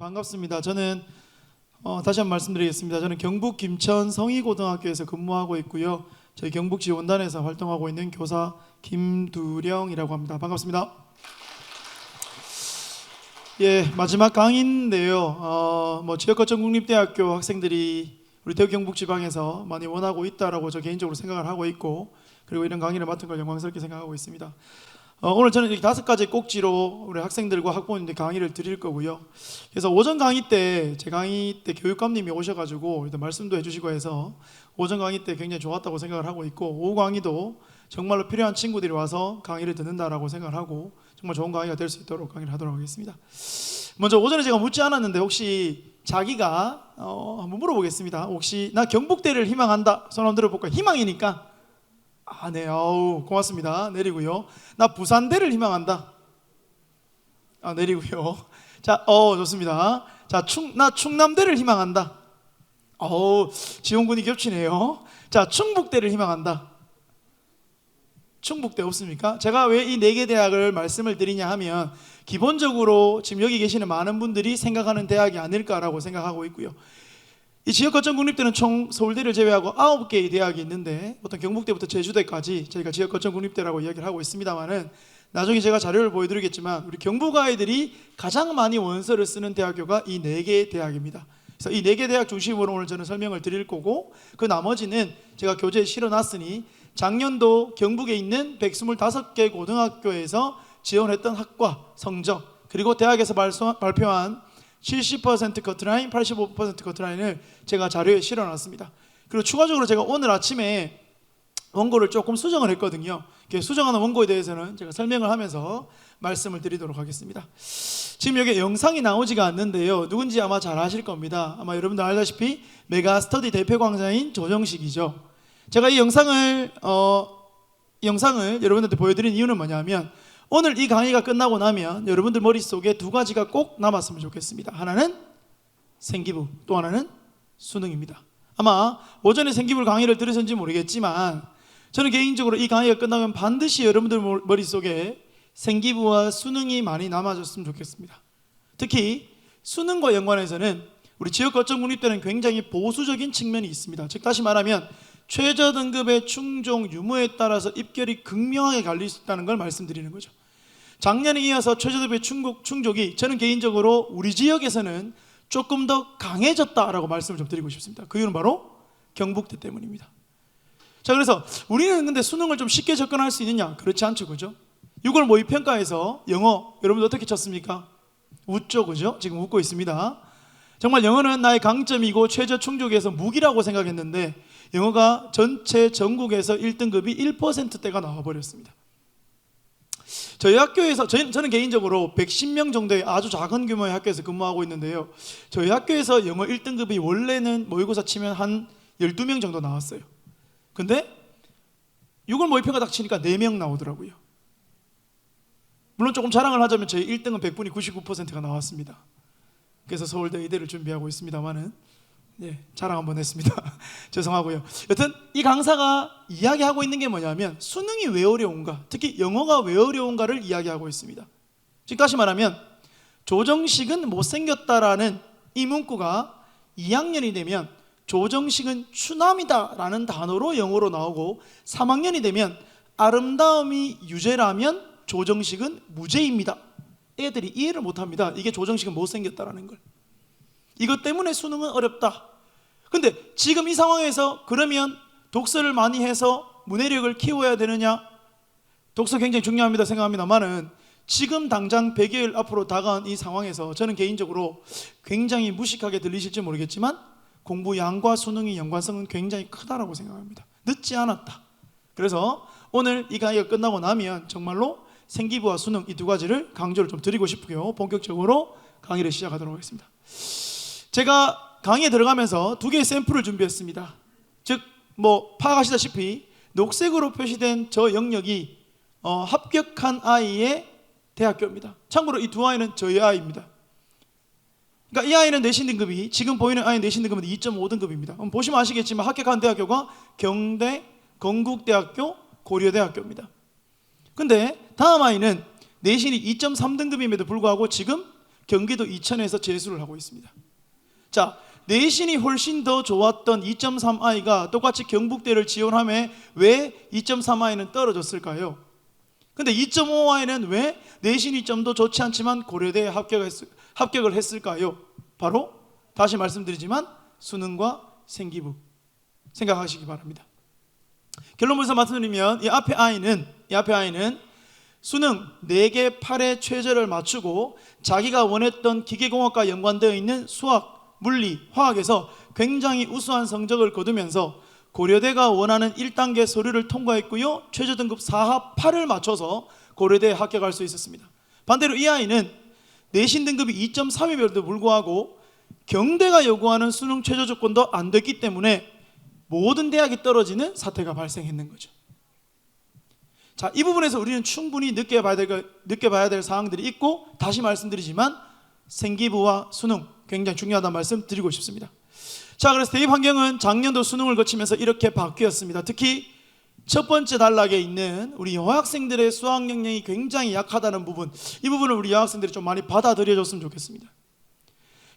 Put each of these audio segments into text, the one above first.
반갑습니다. 저는 다시 한번 말씀드리겠습니다. 저는 경북 김천 성희고등학교에서 근무하고 있고요. 저희 경북지원단에서 활동하고 있는 교사 김두령이라고 합니다. 반갑습니다. 예, 마지막 강의인데요. 지역거점 국립대학교 학생들이 우리 대구 경북지방에서 많이 원하고 있다라고 저 개인적으로 생각을 하고 있고, 그리고 이런 강의를 맡은 걸 영광스럽게 생각하고 있습니다. 오늘 저는 이렇게 5가지 꼭지로 우리 학생들과 학부모님들 강의를 드릴 거고요. 그래서 오전 강의 때, 제 강의 때 교육감님이 오셔가지고 말씀도 해주시고 해서 오전 강의 때 굉장히 좋았다고 생각을 하고 있고, 오후 강의도 정말로 필요한 친구들이 와서 강의를 듣는다라고 생각을 하고 정말 좋은 강의가 될 수 있도록 강의를 하도록 하겠습니다. 먼저 오전에 제가 묻지 않았는데 혹시 자기가 한번 물어보겠습니다. 혹시 나 경북대를 희망한다, 손 한번 들어볼까요? 희망이니까. 네, 고맙습니다. 내리고요. 나 부산대를 희망한다. 내리고요. 자, 좋습니다. 자, 나 충남대를 희망한다. 지원군이 겹치네요. 자, 충북대를 희망한다. 충북대 없습니까? 제가 왜 이 4개 대학을 말씀을 드리냐 하면, 기본적으로 지금 여기 계시는 많은 분들이 생각하는 대학이 아닐까라고 생각하고 있고요. 이 지역거점국립대는 총 서울대를 제외하고 9개의 대학이 있는데, 보통 경북대부터 제주대까지 저희가 지역거점국립대라고 이야기를 하고 있습니다만은, 나중에 제가 자료를 보여드리겠지만 우리 경북 아이들이 가장 많이 원서를 쓰는 대학교가 이 4개의 대학입니다. 그래서 이 4개 대학 중심으로 오늘 저는 설명을 드릴 거고, 그 나머지는 제가 교재에 실어놨으니 작년도 경북에 있는 125개 고등학교에서 지원했던 학과 성적, 그리고 대학에서 발표한 70% 커트라인, 85% 커트라인을 제가 자료에 실어놨습니다. 그리고 추가적으로 제가 오늘 아침에 원고를 조금 수정을 했거든요. 수정하는 원고에 대해서는 제가 설명을 하면서 말씀을 드리도록 하겠습니다. 지금 여기 영상이 나오지가 않는데요, 누군지 아마 잘 아실 겁니다. 아마 여러분들 알다시피 메가스터디 대표 강사인 조정식이죠. 제가 이 영상을 여러분들한테 보여드린 이유는 뭐냐면, 오늘 이 강의가 끝나고 나면 여러분들 머릿속에 2가지가 꼭 남았으면 좋겠습니다. 하나는 생기부, 또 하나는 수능입니다. 아마 오전에 생기부 강의를 들으셨는지 모르겠지만, 저는 개인적으로 이 강의가 끝나면 반드시 여러분들 머릿속에 생기부와 수능이 많이 남아졌으면 좋겠습니다. 특히 수능과 연관해서는 우리 지역거점국립대는 굉장히 보수적인 측면이 있습니다. 즉 다시 말하면 최저 등급의 충종 유무에 따라서 입결이 극명하게 갈릴 수 있다는 걸 말씀드리는 거죠. 작년에 이어서 최저 등급의 충족이 저는 개인적으로 우리 지역에서는 조금 더 강해졌다라고 말씀을 좀 드리고 싶습니다. 그 이유는 바로 경북대 때문입니다. 자, 그래서 우리는 근데 수능을 좀 쉽게 접근할 수 있느냐? 그렇지 않죠, 그죠? 6월 모의평가에서 영어 여러분들 어떻게 쳤습니까? 웃죠, 그죠? 지금 웃고 있습니다. 정말 영어는 나의 강점이고 최저 충족에서 무기라고 생각했는데, 영어가 전체 전국에서 1등급이 1%대가 나와버렸습니다. 저희 학교에서 저는 개인적으로 110명 정도의 아주 작은 규모의 학교에서 근무하고 있는데요, 저희 학교에서 영어 1등급이 원래는 모의고사 치면 한 12명 정도 나왔어요. 근데 6월 모의평가 딱 치니까 4명 나오더라고요. 물론 조금 자랑을 하자면 저희 1등은 100분이 99%가 나왔습니다. 그래서 서울대 의대를 준비하고 있습니다만은, 자랑 한번 했습니다. 죄송하고요. 여튼 이 강사가 이야기하고 있는 게 뭐냐면, 수능이 왜 어려운가, 특히 영어가 왜 어려운가를 이야기하고 있습니다. 즉 다시 말하면 조정식은 못생겼다라는 이 문구가 2학년이 되면 조정식은 추남이다 라는 단어로 영어로 나오고, 3학년이 되면 아름다움이 유죄라면 조정식은 무죄입니다. 애들이 이해를 못합니다. 이게 조정식은 못생겼다라는 걸. 이것 때문에 수능은 어렵다. 근데 지금 이 상황에서 그러면 독서를 많이 해서 문해력을 키워야 되느냐? 독서 굉장히 중요합니다 생각합니다만은, 지금 당장 100여일 앞으로 다가온 이 상황에서 저는 개인적으로 굉장히 무식하게 들리실지 모르겠지만, 공부 양과 수능의 연관성은 굉장히 크다라고 생각합니다. 늦지 않았다. 그래서 오늘 이 강의가 끝나고 나면 정말로 생기부와 수능 이 2가지를 강조를 좀 드리고 싶고요, 본격적으로 강의를 시작하도록 하겠습니다. 제가 강의에 들어가면서 2개의 샘플을 준비했습니다. 즉 파악하시다시피 녹색으로 표시된 저 영역이 합격한 아이의 대학교입니다. 참고로 이 2 아이는 저희 아이입니다. 그러니까 이 아이는 내신 등급이, 지금 보이는 아이 내신 등급은 2.5등급입니다. 보시면 아시겠지만 합격한 대학교가 경대, 건국대학교, 고려대학교입니다. 근데 다음 아이는 내신이 2.3등급임에도 불구하고 지금 경기도 이천에서 재수를 하고 있습니다. 자, 내신이 훨씬 더 좋았던 2.3I가 똑같이 경북대를 지원하며 왜 2.3I는 떨어졌을까요? 근데 2.5I는 왜 내신이 좀 더 좋지 않지만 고려대에 합격을 했을까요? 바로 다시 말씀드리지만 수능과 생기부 생각하시기 바랍니다. 결론부터 말씀드리면 이 앞에 I는 수능 4개 8의 최저를 맞추고 자기가 원했던 기계공학과 연관되어 있는 수학, 물리, 화학에서 굉장히 우수한 성적을 거두면서 고려대가 원하는 1단계 서류를 통과했고요, 최저 등급 4합 8을 맞춰서 고려대에 합격할 수 있었습니다. 반대로 이 아이는 내신 등급이 2.3임에도 불구하고 경대가 요구하는 수능 최저 조건도 안 됐기 때문에 모든 대학이 떨어지는 사태가 발생했는 거죠. 자, 이 부분에서 우리는 충분히 느껴봐야 될 사항들이 있고, 다시 말씀드리지만 생기부와 수능 굉장히 중요하다는 말씀 드리고 싶습니다. 자, 그래서 대입 환경은 작년도 수능을 거치면서 이렇게 바뀌었습니다. 특히 첫 번째 단락에 있는 우리 여학생들의 수학 역량이 굉장히 약하다는 부분, 이 부분을 우리 여학생들이 좀 많이 받아들여줬으면 좋겠습니다.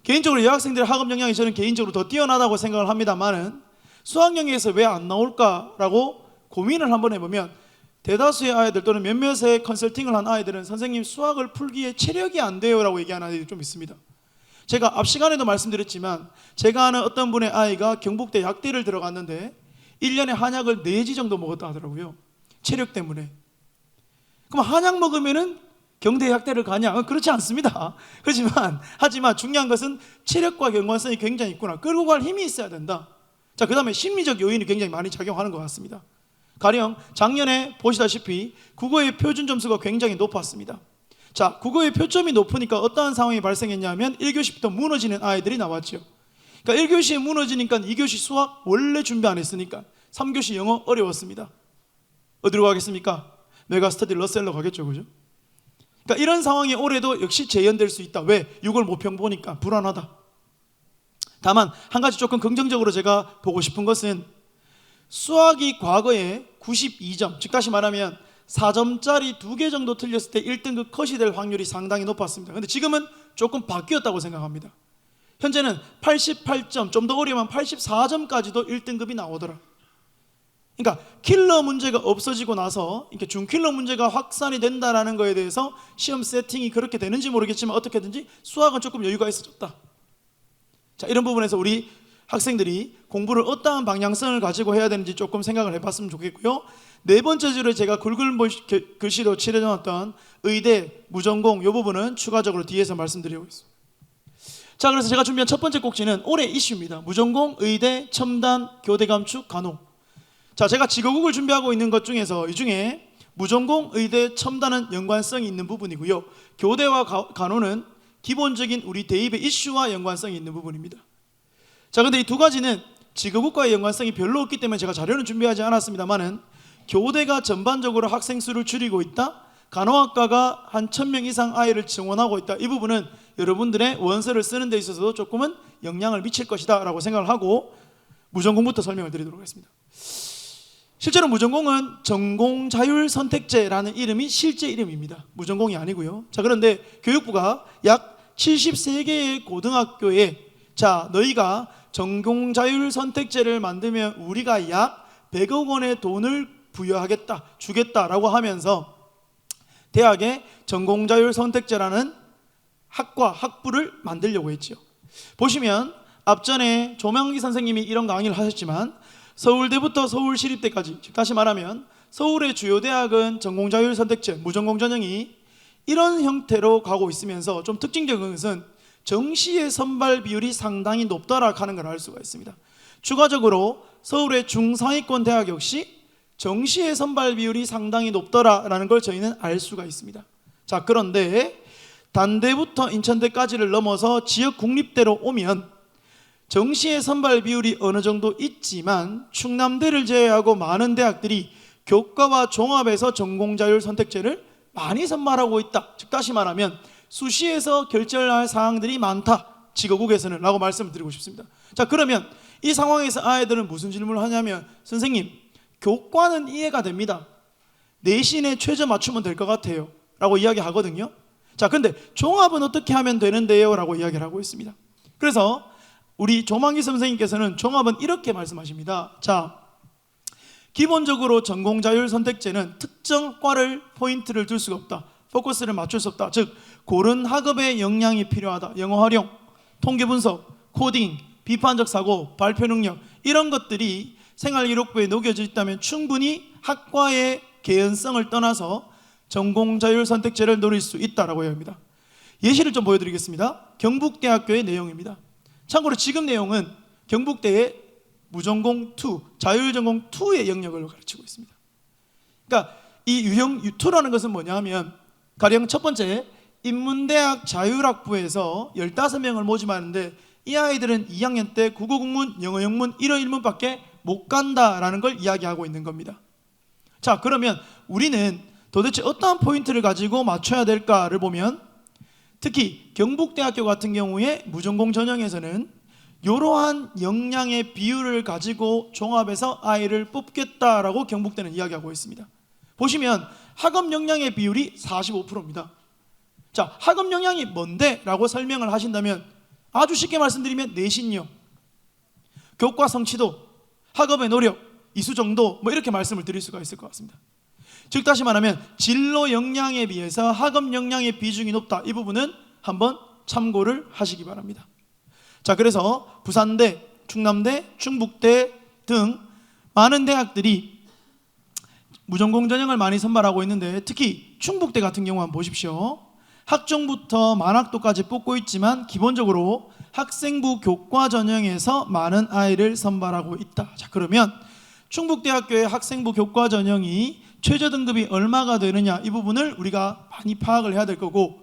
개인적으로 여학생들의 학업 역량이 저는 개인적으로 더 뛰어나다고 생각을 합니다만은 수학 영역에서 왜 안 나올까라고 고민을 한번 해보면 대다수의 아이들 또는 몇몇의 컨설팅을 한 아이들은 선생님 수학을 풀기에 체력이 안 돼요 라고 얘기하는 아이들이 좀 있습니다. 제가 앞 시간에도 말씀드렸지만 제가 아는 어떤 분의 아이가 경북대 약대를 들어갔는데 1년에 한약을 4지 정도 먹었다 하더라고요. 체력 때문에. 그럼 한약 먹으면은 경대 약대를 가냐? 그렇지 않습니다. 하지만 중요한 것은 체력과 연관성이 굉장히 있구나. 끌고 갈 힘이 있어야 된다. 자, 그 다음에 심리적 요인이 굉장히 많이 작용하는 것 같습니다. 가령 작년에 보시다시피 국어의 표준 점수가 굉장히 높았습니다. 자, 국어의 표점이 높으니까 어떠한 상황이 발생했냐면 1교시부터 무너지는 아이들이 나왔죠. 그러니까 1교시에 무너지니까 2교시 수학 원래 준비 안 했으니까 3교시 영어 어려웠습니다. 어디로 가겠습니까? 메가스터디 러셀로 가겠죠, 그죠? 그러니까 이런 상황이 올해도 역시 재현될 수 있다. 왜? 6월 모평 보니까 불안하다. 다만 한 가지 조금 긍정적으로 제가 보고 싶은 것은 수학이 과거에 92점, 즉 다시 말하면 4점짜리 2개 정도 틀렸을 때 1등급 컷이 될 확률이 상당히 높았습니다. 그런데 지금은 조금 바뀌었다고 생각합니다. 현재는 88점, 좀 더 어려우면 84점까지도 1등급이 나오더라. 그러니까 킬러 문제가 없어지고 나서 이렇게 준킬러 문제가 확산이 된다는 거에 대해서 시험 세팅이 그렇게 되는지 모르겠지만 어떻게든지 수학은 조금 여유가 있어졌다. 자, 이런 부분에서 우리 학생들이 공부를 어떠한 방향성을 가지고 해야 되는지 조금 생각을 해봤으면 좋겠고요. 네 번째 줄에 제가 굵은 글씨로 칠해놨던 의대, 무전공 이 부분은 추가적으로 뒤에서 말씀드리고 있습니다. 자, 그래서 제가 준비한 첫 번째 꼭지는 올해 이슈입니다. 무전공, 의대, 첨단, 교대 감축, 간호. 자, 제가 직업국을 준비하고 있는 것 중에서 이 중에 무전공, 의대, 첨단은 연관성이 있는 부분이고요, 교대와 간호는 기본적인 우리 대입의 이슈와 연관성이 있는 부분입니다. 자, 근데 이 두 가지는 직업국과의 연관성이 별로 없기 때문에 제가 자료는 준비하지 않았습니다만은 교대가 전반적으로 학생 수를 줄이고 있다, 간호학과가 한 1000명 이상 아이를 증원하고 있다, 이 부분은 여러분들의 원서를 쓰는 데 있어서도 조금은 영향을 미칠 것이다 라고 생각을 하고 무전공부터 설명을 드리도록 하겠습니다. 실제로 무전공은 전공자율선택제라는 이름이 실제 이름입니다. 무전공이 아니고요. 자, 그런데 교육부가 약 73개의 고등학교에 자, 너희가 전공자율선택제를 만들면 우리가 약 100억 원의 돈을 부여하겠다, 주겠다라고 하면서 대학에 전공자율선택제라는 학과, 학부를 만들려고 했죠. 보시면 앞전에 조명기 선생님이 이런 강의를 하셨지만 서울대부터 서울시립대까지, 즉 다시 말하면 서울의 주요 대학은 전공자율선택제, 무전공 전형이 이런 형태로 가고 있으면서 좀 특징적인 것은 정시의 선발 비율이 상당히 높다라고 하는 걸 알 수가 있습니다. 추가적으로 서울의 중상위권 대학 역시 정시의 선발 비율이 상당히 높더라라는 걸 저희는 알 수가 있습니다. 자, 그런데 단대부터 인천대까지를 넘어서 지역 국립대로 오면 정시의 선발 비율이 어느 정도 있지만 충남대를 제외하고 많은 대학들이 교과와 종합에서 전공자율 선택제를 많이 선발하고 있다. 즉 다시 말하면 수시에서 결정할 사항들이 많다, 직업국에서는 라고 말씀을 드리고 싶습니다. 자, 그러면 이 상황에서 아이들은 무슨 질문을 하냐면 선생님, 교과는 이해가 됩니다. 내신에 최저 맞추면 될 것 같아요 라고 이야기하거든요. 자, 근데 종합은 어떻게 하면 되는데요? 라고 이야기를 하고 있습니다. 그래서 우리 조만기 선생님께서는 종합은 이렇게 말씀하십니다. 자, 기본적으로 전공자율 선택제는 특정 과를 포인트를 둘 수가 없다. 포커스를 맞출 수 없다. 즉, 고른 학업의 역량이 필요하다. 영어 활용, 통계 분석, 코딩, 비판적 사고, 발표 능력, 이런 것들이 생활기록부에 녹여져 있다면 충분히 학과의 개연성을 떠나서 전공자율 선택제를 노릴 수 있다라고 합니다. 예시를 좀 보여드리겠습니다. 경북대학교의 내용입니다. 참고로 지금 내용은 경북대의 무전공 2, 자율전공 2의 영역을 가르치고 있습니다. 그러니까 이 유형 U2라는 것은 뭐냐 하면 가령 첫 번째 인문대학 자율학부에서 15명을 모집하는데 이 아이들은 2학년 때 국어 국문, 영어 영문, 1어 1문밖에 못 간다라는 걸 이야기하고 있는 겁니다. 자, 그러면 우리는 도대체 어떠한 포인트를 가지고 맞춰야 될까를 보면 특히 경북대학교 같은 경우에 무전공 전형에서는 이러한 역량의 비율을 가지고 종합해서 아이를 뽑겠다라고 경북대는 이야기하고 있습니다. 보시면 학업 역량의 비율이 45%입니다. 자, 학업 역량이 뭔데? 라고 설명을 하신다면 아주 쉽게 말씀드리면 내신력, 교과 성취도, 학업의 노력, 이수 정도 뭐 이렇게 말씀을 드릴 수가 있을 것 같습니다. 즉 다시 말하면 진로 역량에 비해서 학업 역량의 비중이 높다. 이 부분은 한번 참고를 하시기 바랍니다. 자, 그래서 부산대, 충남대, 충북대 등 많은 대학들이 무전공 전형을 많이 선발하고 있는데 특히 충북대 같은 경우 한번 보십시오. 학종부터 만학도까지 뽑고 있지만 기본적으로 학생부 교과 전형에서 많은 아이를 선발하고 있다. 자, 그러면 충북대학교의 학생부 교과 전형이 최저 등급이 얼마가 되느냐, 이 부분을 우리가 많이 파악을 해야 될 거고,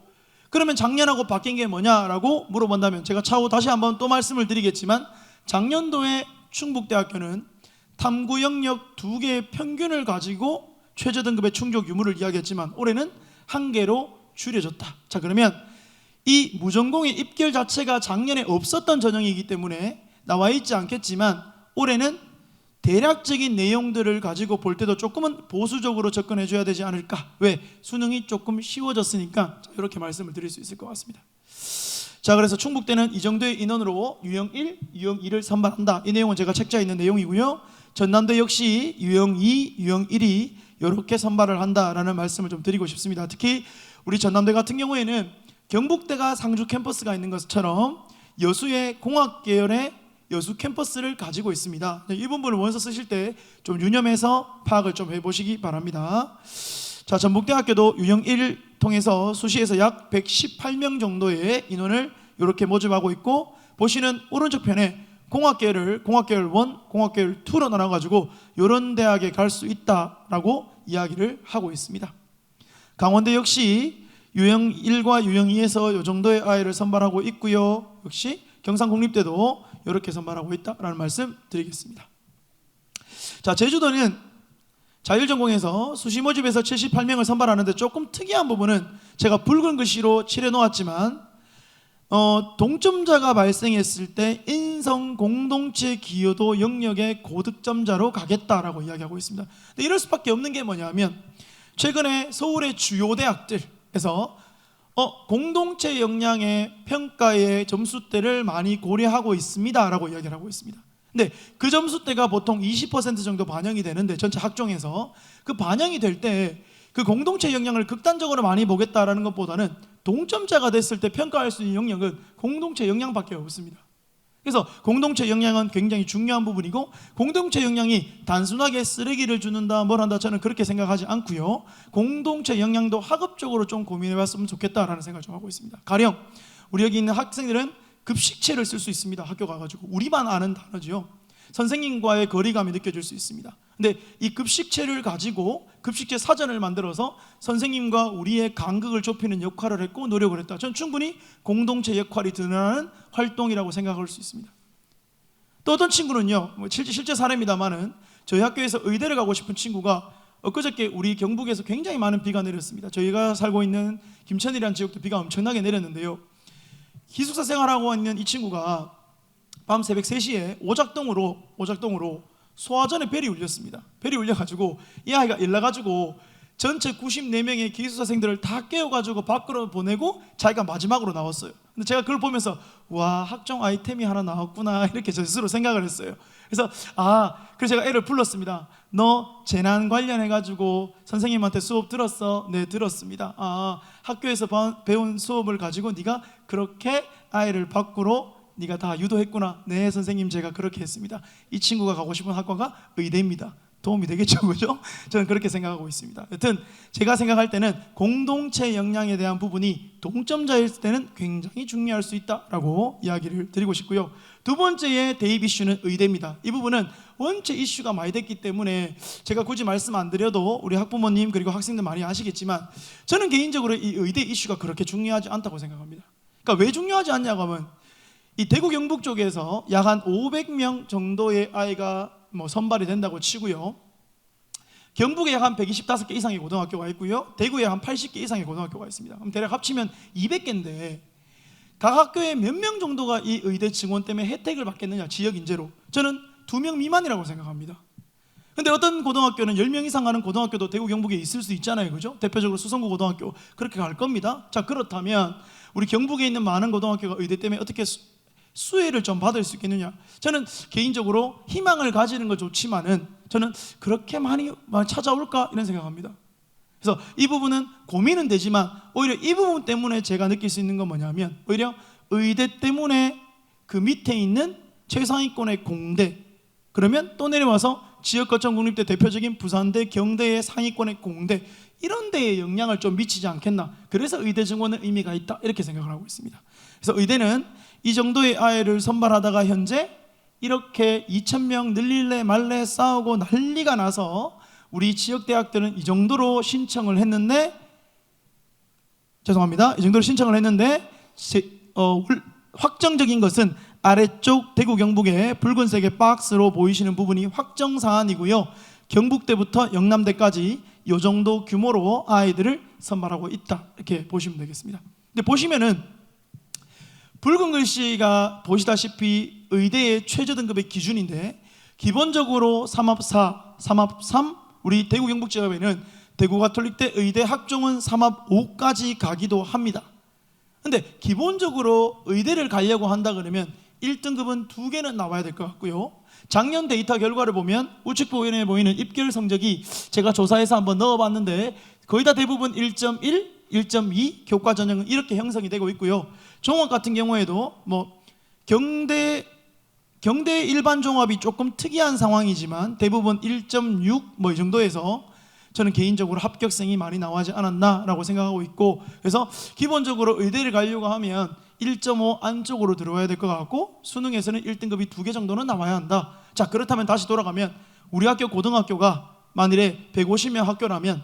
그러면 작년하고 바뀐 게 뭐냐라고 물어본다면 제가 차후 다시 한번 또 말씀을 드리겠지만 작년도에 충북대학교는 탐구 영역 2개의 평균을 가지고 최저 등급의 충족 유무를 이야기했지만 올해는 1개로 줄여졌다. 자, 그러면 이 무전공의 입결 자체가 작년에 없었던 전형이기 때문에 나와 있지 않겠지만 올해는 대략적인 내용들을 가지고 볼 때도 조금은 보수적으로 접근해 줘야 되지 않을까. 왜? 수능이 조금 쉬워졌으니까 이렇게 말씀을 드릴 수 있을 것 같습니다. 자, 그래서 충북대는 이 정도의 인원으로 유형 1, 유형 2를 선발한다. 이 내용은 제가 책자에 있는 내용이고요. 전남대 역시 유형 2, 유형 1이 이렇게 선발을 한다라는 말씀을 좀 드리고 싶습니다. 특히 우리 전남대 같은 경우에는 경북대가 상주 캠퍼스가 있는 것처럼 여수의 공학 계열의 여수 캠퍼스를 가지고 있습니다. 이 부분을 원서 쓰실 때 좀 유념해서 파악을 좀 해보시기 바랍니다. 자, 전북대학교도 유형 1을 통해서 수시에서 약 118명 정도의 인원을 이렇게 모집하고 있고, 보시는 오른쪽 편에 공학계열을 공학계열 1, 공학계열 2로 나눠가지고 이런 대학에 갈 수 있다라고 이야기를 하고 있습니다. 강원대 역시 유형 1과 유형 2에서 이 정도의 아이를 선발하고 있고요. 역시 경상국립대도 이렇게 선발하고 있다라는 말씀 드리겠습니다. 자, 제주도는 자율전공에서 수시 모집에서 78명을 선발하는데 조금 특이한 부분은 제가 붉은 글씨로 칠해 놓았지만 동점자가 발생했을 때 인성 공동체 기여도 영역의 고득점자로 가겠다라고 이야기하고 있습니다. 근데 이럴 수밖에 없는 게 뭐냐면 최근에 서울의 주요 대학들에서 공동체 역량의 평가의 점수대를 많이 고려하고 있습니다라고 이야기를 하고 있습니다. 근데 그 점수대가 보통 20% 정도 반영이 되는데 전체 학종에서 그 반영이 될 때 그 공동체 역량을 극단적으로 많이 보겠다라는 것보다는 동점자가 됐을 때 평가할 수 있는 영역은 공동체 역량밖에 없습니다. 그래서 공동체 역량은 굉장히 중요한 부분이고, 공동체 역량이 단순하게 쓰레기를 주는다 뭘 한다 저는 그렇게 생각하지 않고요. 공동체 역량도 학업적으로 좀 고민해봤으면 좋겠다라는 생각을 좀 하고 있습니다. 가령 우리 여기 있는 학생들은 급식체를 쓸 수 있습니다. 학교 가가지고 우리만 아는 단어죠. 선생님과의 거리감이 느껴질 수 있습니다. 근데 이 급식체를 가지고 급식체 사전을 만들어서 선생님과 우리의 간극을 좁히는 역할을 했고 노력을 했다. 저는 충분히 공동체 역할이 드러나는 활동이라고 생각할 수 있습니다. 또 어떤 친구는요, 실제 사례입니다만은 저희 학교에서 의대를 가고 싶은 친구가 엊그저께 우리 경북에서 굉장히 많은 비가 내렸습니다. 저희가 살고 있는 김천이라는 지역도 비가 엄청나게 내렸는데요. 기숙사 생활하고 있는 이 친구가 밤 새벽 3시에 오작동으로 소화전에 벨이 울렸습니다. 벨이 울려가지고 이 아이가 일나가지고 전체 94명의 기숙사생들을 다 깨워가지고 밖으로 보내고 자기가 마지막으로 나왔어요. 근데 제가 그걸 보면서 와, 학종 아이템이 하나 나왔구나 이렇게 저 스스로 생각을 했어요. 그래서 그래서 제가 애를 불렀습니다. 너 재난 관련해가지고 선생님한테 수업 들었어? 네, 들었습니다. 학교에서 배운 수업을 가지고 네가 그렇게 아이를 밖으로 네가 다 유도했구나. 네, 선생님, 제가 그렇게 했습니다. 이 친구가 가고 싶은 학과가 의대입니다. 도움이 되겠죠, 그죠? 저는 그렇게 생각하고 있습니다. 여튼 제가 생각할 때는 공동체 역량에 대한 부분이 동점자일 때는 굉장히 중요할 수 있다라고 이야기를 드리고 싶고요. 두 번째의 대입 이슈는 의대입니다. 이 부분은 원체 이슈가 많이 됐기 때문에 제가 굳이 말씀 안 드려도 우리 학부모님 그리고 학생들 많이 아시겠지만, 저는 개인적으로 이 의대 이슈가 그렇게 중요하지 않다고 생각합니다. 그러니까 왜 중요하지 않냐고 하면, 이 대구 경북 쪽에서 약 한 500명 정도의 아이가 선발이 된다고 치고요. 경북에 약 한 125개 이상의 고등학교가 있고요. 대구에 한 80개 이상의 고등학교가 있습니다. 그럼 대략 합치면 200개인데 각 학교에 몇 명 정도가 이 의대 증원 때문에 혜택을 받겠느냐, 지역 인재로. 저는 2명 미만이라고 생각합니다. 근데 어떤 고등학교는 10명 이상 가는 고등학교도 대구 경북에 있을 수 있잖아요, 그죠? 대표적으로 수성구 고등학교 그렇게 갈 겁니다. 자, 그렇다면 우리 경북에 있는 많은 고등학교가 의대 때문에 어떻게 수혜를 좀 받을 수 있겠느냐. 저는 개인적으로 희망을 가지는 건 좋지만은 저는 그렇게 많이 찾아올까 이런 생각합니다. 그래서 이 부분은 고민은 되지만 오히려 이 부분 때문에 제가 느낄 수 있는 건 뭐냐면, 오히려 의대 때문에 그 밑에 있는 최상위권의 공대, 그러면 또 내려와서 지역거점 국립대 대표적인 부산대, 경대의 상위권의 공대, 이런 데에 영향을 좀 미치지 않겠나. 그래서 의대 증원은 의미가 있다 이렇게 생각을 하고 있습니다. 그래서 의대는 이 정도의 아이를 선발하다가 현재 이렇게 2,000명 늘릴래 말래 싸우고 난리가 나서 우리 지역 대학들은 이 정도로 신청을 했는데, 이 정도로 신청을 했는데 확정적인 것은 아래쪽 대구 경북의 붉은색의 박스로 보이시는 부분이 확정 사안이고요. 경북대부터 영남대까지 이 정도 규모로 아이들을 선발하고 있다 이렇게 보시면 되겠습니다. 근데 보시면은 붉은 글씨가 보시다시피 의대의 최저 등급의 기준인데, 기본적으로 삼합4, 삼합3, 우리 대구 경북 지역에는 대구 가톨릭대 의대 학종은 삼합5까지 가기도 합니다. 근데 기본적으로 의대를 가려고 한다 그러면 1등급은 2개는 나와야 될 것 같고요. 작년 데이터 결과를 보면 우측 보이는 보이는 입결 성적이 제가 조사해서 한번 넣어봤는데 거의 다 대부분 1.1, 1.2 교과 전형은 이렇게 형성이 되고 있고요. 종합 같은 경우에도 경대 일반 종합이 조금 특이한 상황이지만 대부분 1.6 이 정도에서 저는 개인적으로 합격생이 많이 나오지 않았나라고 생각하고 있고, 그래서 기본적으로 의대를 가려고 하면 1.5 안쪽으로 들어와야 될 것 같고, 수능에서는 1등급이 2개 정도는 나와야 한다. 자, 그렇다면 다시 돌아가면 우리 학교 고등학교가 만일에 150명 학교라면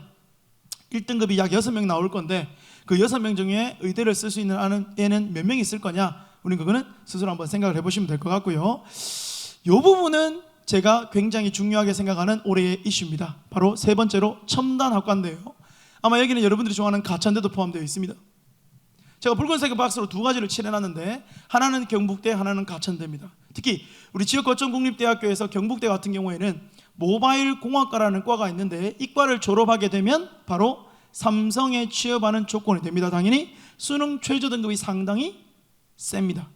1등급이 약 6명 나올 건데, 그 6명 중에 의대를 쓸 수 있는 애는 몇 명 있을 거냐? 우리는 그거는 스스로 한번 생각을 해보시면 될 것 같고요. 이 부분은 제가 굉장히 중요하게 생각하는 올해의 이슈입니다. 바로 세 번째로 첨단학과인데요. 아마 여기는 여러분들이 좋아하는 가천대도 포함되어 있습니다. 제가 붉은색 박스로 2가지를 칠해놨는데, 하나는 경북대, 하나는 가천대입니다. 특히 우리 지역 거점 국립대학교에서 경북대 같은 경우에는 모바일 공학과라는 과가 있는데, 이 과를 졸업하게 되면 바로 삼성에 취업하는 조건이 됩니다. 당연히 수능 최저 등급이 상당히 셉니다.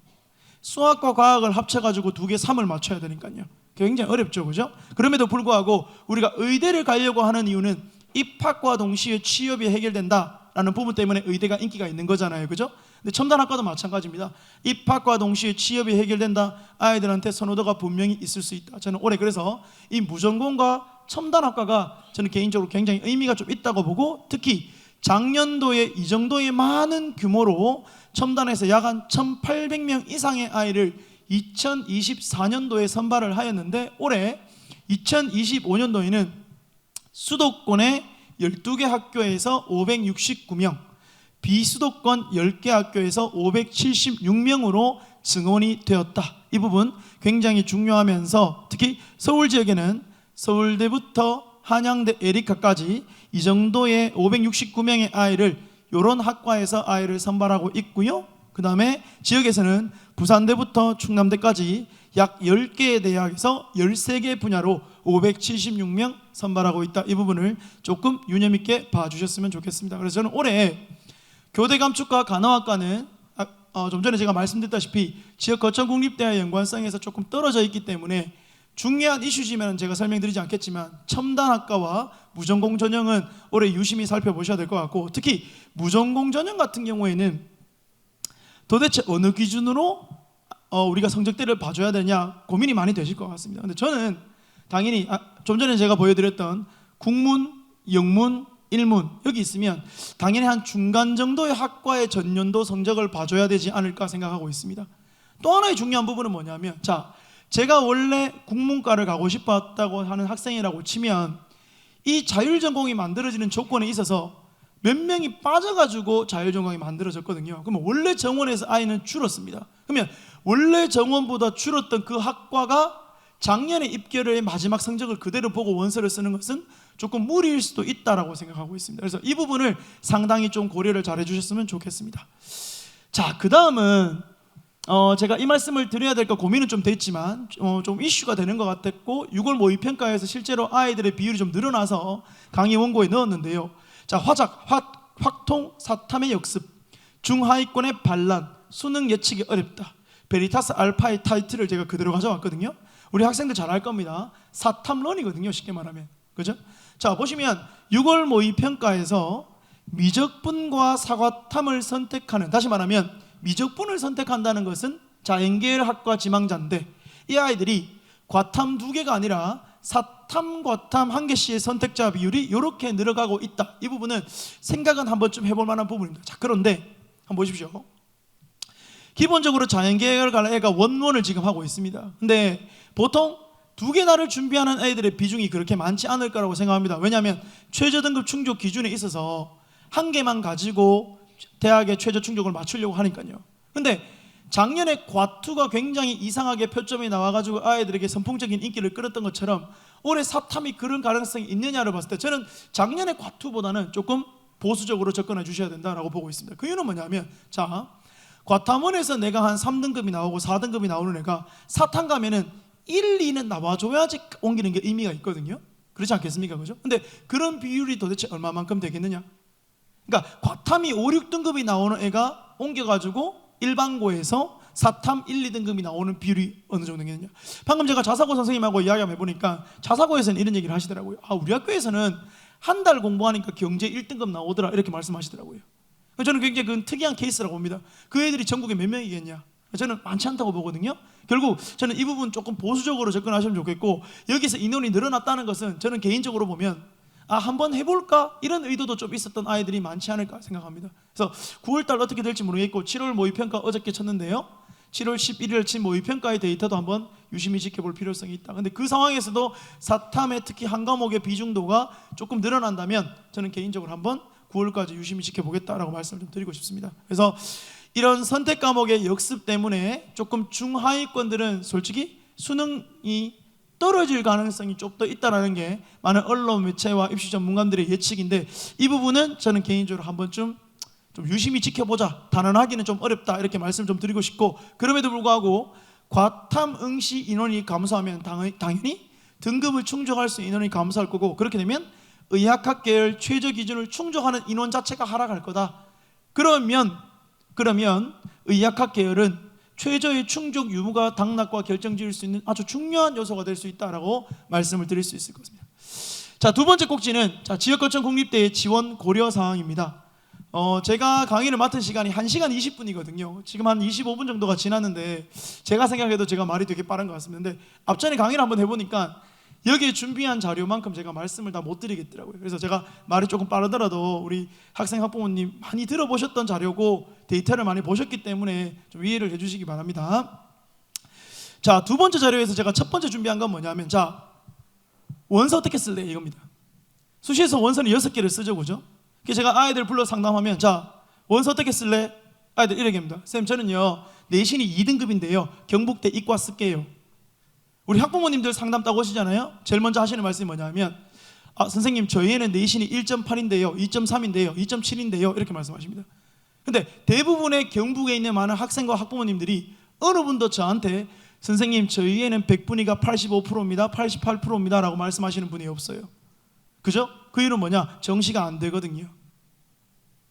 수학과 과학을 합쳐가지고 2개 3을 맞춰야 되니까요. 굉장히 어렵죠, 그죠? 그럼에도 불구하고 우리가 의대를 가려고 하는 이유는 입학과 동시에 취업이 해결된다라는 부분 때문에 의대가 인기가 있는 거잖아요, 그죠? 근데 첨단학과도 마찬가지입니다. 입학과 동시에 취업이 해결된다, 아이들한테 선호도가 분명히 있을 수 있다. 저는 올해 그래서 이 무전공과 첨단학과가 저는 개인적으로 굉장히 의미가 좀 있다고 보고, 특히 작년도에 이 정도의 많은 규모로 첨단에서 약 한 1,800명 이상의 아이를 2024년도에 선발을 하였는데, 올해 2025년도에는 수도권의 12개 학교에서 569명, 비수도권 10개 학교에서 576명으로 증원이 되었다. 이 부분 굉장히 중요하면서, 특히 서울 지역에는 서울대부터 한양대 에리카까지 이 정도의 569명의 아이를 이런 학과에서 아이를 선발하고 있고요. 그 다음에 지역에서는 부산대부터 충남대까지 약 10개의 대학에서 13개 분야로 576명 선발하고 있다. 이 부분을 조금 유념 있게 봐주셨으면 좋겠습니다. 그래서 저는 올해 교대 감축과 간호학과는 좀 전에 제가 말씀드렸다시피 지역 거점 국립대와 연관성에서 조금 떨어져 있기 때문에 중요한 이슈지만 제가 설명드리지 않겠지만 첨단학과와 무전공 전형은 올해 유심히 살펴보셔야 될 것 같고, 특히 무전공 전형 같은 경우에는 도대체 어느 기준으로 우리가 성적대를 봐줘야 되냐 고민이 많이 되실 것 같습니다. 근데 저는 당연히 좀 전에 제가 보여드렸던 국문, 영문, 일문 여기 있으면 당연히 한 중간 정도의 학과의 전년도 성적을 봐줘야 되지 않을까 생각하고 있습니다. 또 하나의 중요한 부분은 뭐냐면, 자, 제가 원래 국문과를 가고 싶었다고 하는 학생이라고 치면 이 자율전공이 만들어지는 조건에 있어서 몇 명이 빠져가지고 자율전공이 만들어졌거든요. 그러면 원래 정원에서 아이는 줄었습니다. 그러면 원래 정원보다 줄었던 그 학과가 작년에 입결의 마지막 성적을 그대로 보고 원서를 쓰는 것은 조금 무리일 수도 있다라고 생각하고 있습니다. 그래서 이 부분을 상당히 좀 고려를 잘 해주셨으면 좋겠습니다. 자, 그 다음은 제가 이 말씀을 드려야 될까 고민은 좀 됐지만 좀 이슈가 되는 것 같았고 6월 모의평가에서 실제로 아이들의 비율이 좀 늘어나서 강의 원고에 넣었는데요. 자, 확통, 사탐의 역습, 중하위권의 반란, 수능 예측이 어렵다, 베리타스 알파의 타이틀을 제가 그대로 가져왔거든요. 우리 학생들 잘 알 겁니다. 사탐론이거든요, 쉽게 말하면. 그죠? 자, 보시면 6월 모의평가에서 미적분과 사과탐을 선택하는, 다시 말하면 미적분을 선택한다는 것은 자연계열학과 지망자인데 이 아이들이 과탐 2개가 아니라 사탐, 과탐 1개씩의 선택자 비율이 이렇게 늘어가고 있다. 이 부분은 생각은 한 번쯤 해볼 만한 부분입니다. 자, 그런데 한번 보십시오. 기본적으로 자연계열과 애가 원원을 지금 하고 있습니다. 근데 보통 2개나를 준비하는 애들의 비중이 그렇게 많지 않을 거라고 생각합니다. 왜냐하면 최저등급 충족 기준에 있어서 1개만 가지고 대학의 최저 충족을 맞추려고 하니까요. 근데 작년에 과투가 굉장히 이상하게 표점이 나와가지고 아이들에게 선풍적인 인기를 끌었던 것처럼 올해 사탐이 그런 가능성이 있느냐를 봤을 때 저는 작년에 과투보다는 조금 보수적으로 접근해 주셔야 된다라고 보고 있습니다. 그 이유는 뭐냐면, 자, 과탐원에서 내가 한 3등급이 나오고 4등급이 나오는 애가 사탐 가면은 1, 2는 나와줘야지 옮기는 게 의미가 있거든요. 그렇지 않겠습니까? 그죠? 근데 그런 비율이 도대체 얼마만큼 되겠느냐? 그러니까 과탐이 5, 6등급이 나오는 애가 옮겨가지고 일반고에서 사탐 1, 2등급이 나오는 비율이 어느 정도겠느냐? 방금 제가 자사고 선생님하고 이야기 한번 해보니까 자사고에서는 이런 얘기를 하시더라고요. 우리 학교에서는 한 달 공부하니까 경제 1등급 나오더라, 이렇게 말씀하시더라고요. 저는 굉장히 그건 특이한 케이스라고 봅니다. 그 애들이 전국에 몇 명이겠냐? 저는 많지 않다고 보거든요. 결국 저는 이 부분 조금 보수적으로 접근하시면 좋겠고, 여기서 인원이 늘어났다는 것은 저는 개인적으로 보면 한번 해볼까? 이런 의도도 좀 있었던 아이들이 많지 않을까 생각합니다. 그래서 9월달 어떻게 될지 모르겠고 7월 모의평가 어저께 쳤는데요, 7월 11일 친 모의평가의 데이터도 한번 유심히 지켜볼 필요성이 있다. 근데 그 상황에서도 사탐의 특히 한 과목의 비중도가 조금 늘어난다면 저는 개인적으로 한번 9월까지 유심히 지켜보겠다라고 말씀을 좀 드리고 싶습니다. 그래서 이런 선택 과목의 역습 때문에 조금 중하위권들은 솔직히 수능이 떨어질 가능성이 좀 더 있다는 게 많은 언론 매체와 입시 전문가들의 예측인데, 이 부분은 저는 개인적으로 한 번쯤 좀 유심히 지켜보자, 단언하기는 좀 어렵다, 이렇게 말씀 좀 드리고 싶고, 그럼에도 불구하고 과탐 응시 인원이 감소하면 당연히 등급을 충족할 수 있는 인원이 감소할 거고, 그렇게 되면 의학학 계열 최저 기준을 충족하는 인원 자체가 하락할 거다. 그러면 의학학 계열은 최저의 충족 유무가 당락과 결정지을 수 있는 아주 중요한 요소가 될 수 있다라고 말씀을 드릴 수 있을 것입니다. 자, 두 번째 꼭지는 지역거점 국립대의 지원 고려 사항입니다. 제가 강의를 맡은 시간이 1시간 20분이거든요. 지금 한 25분 정도가 지났는데 제가 생각해도 제가 말이 되게 빠른 것 같습니다. 근데 앞전에 강의를 한번 해보니까 여기에 준비한 자료만큼 제가 말씀을 다 못 드리겠더라고요. 그래서 제가 말이 조금 빠르더라도 우리 학생 학부모님 많이 들어보셨던 자료고 데이터를 많이 보셨기 때문에 좀 이해를 해주시기 바랍니다. 자, 두 번째 자료에서 제가 첫 번째 준비한 건 뭐냐면, 자, 원서 어떻게 쓸래? 이겁니다. 수시에서 원서는 6개를 쓰죠, 그죠? 그래서 제가 아이들 불러 상담하면, 자, 원서 어떻게 쓸래? 아이들 이렇게 합니다. 쌤, 저는요 내신이 2등급인데요 경북대 이과 쓸게요. 우리 학부모님들 상담 따고 오시잖아요. 제일 먼저 하시는 말씀이 뭐냐면, 선생님, 저희 애는 내신이 1.8인데요 2.3인데요 2.7인데요 이렇게 말씀하십니다. 근데 대부분의 경북에 있는 많은 학생과 학부모님들이 어느 분도 저한테 선생님 저희에는 100분위가 85%입니다 88%입니다 라고 말씀하시는 분이 없어요. 그죠? 그 이유는 뭐냐? 정시가 안 되거든요.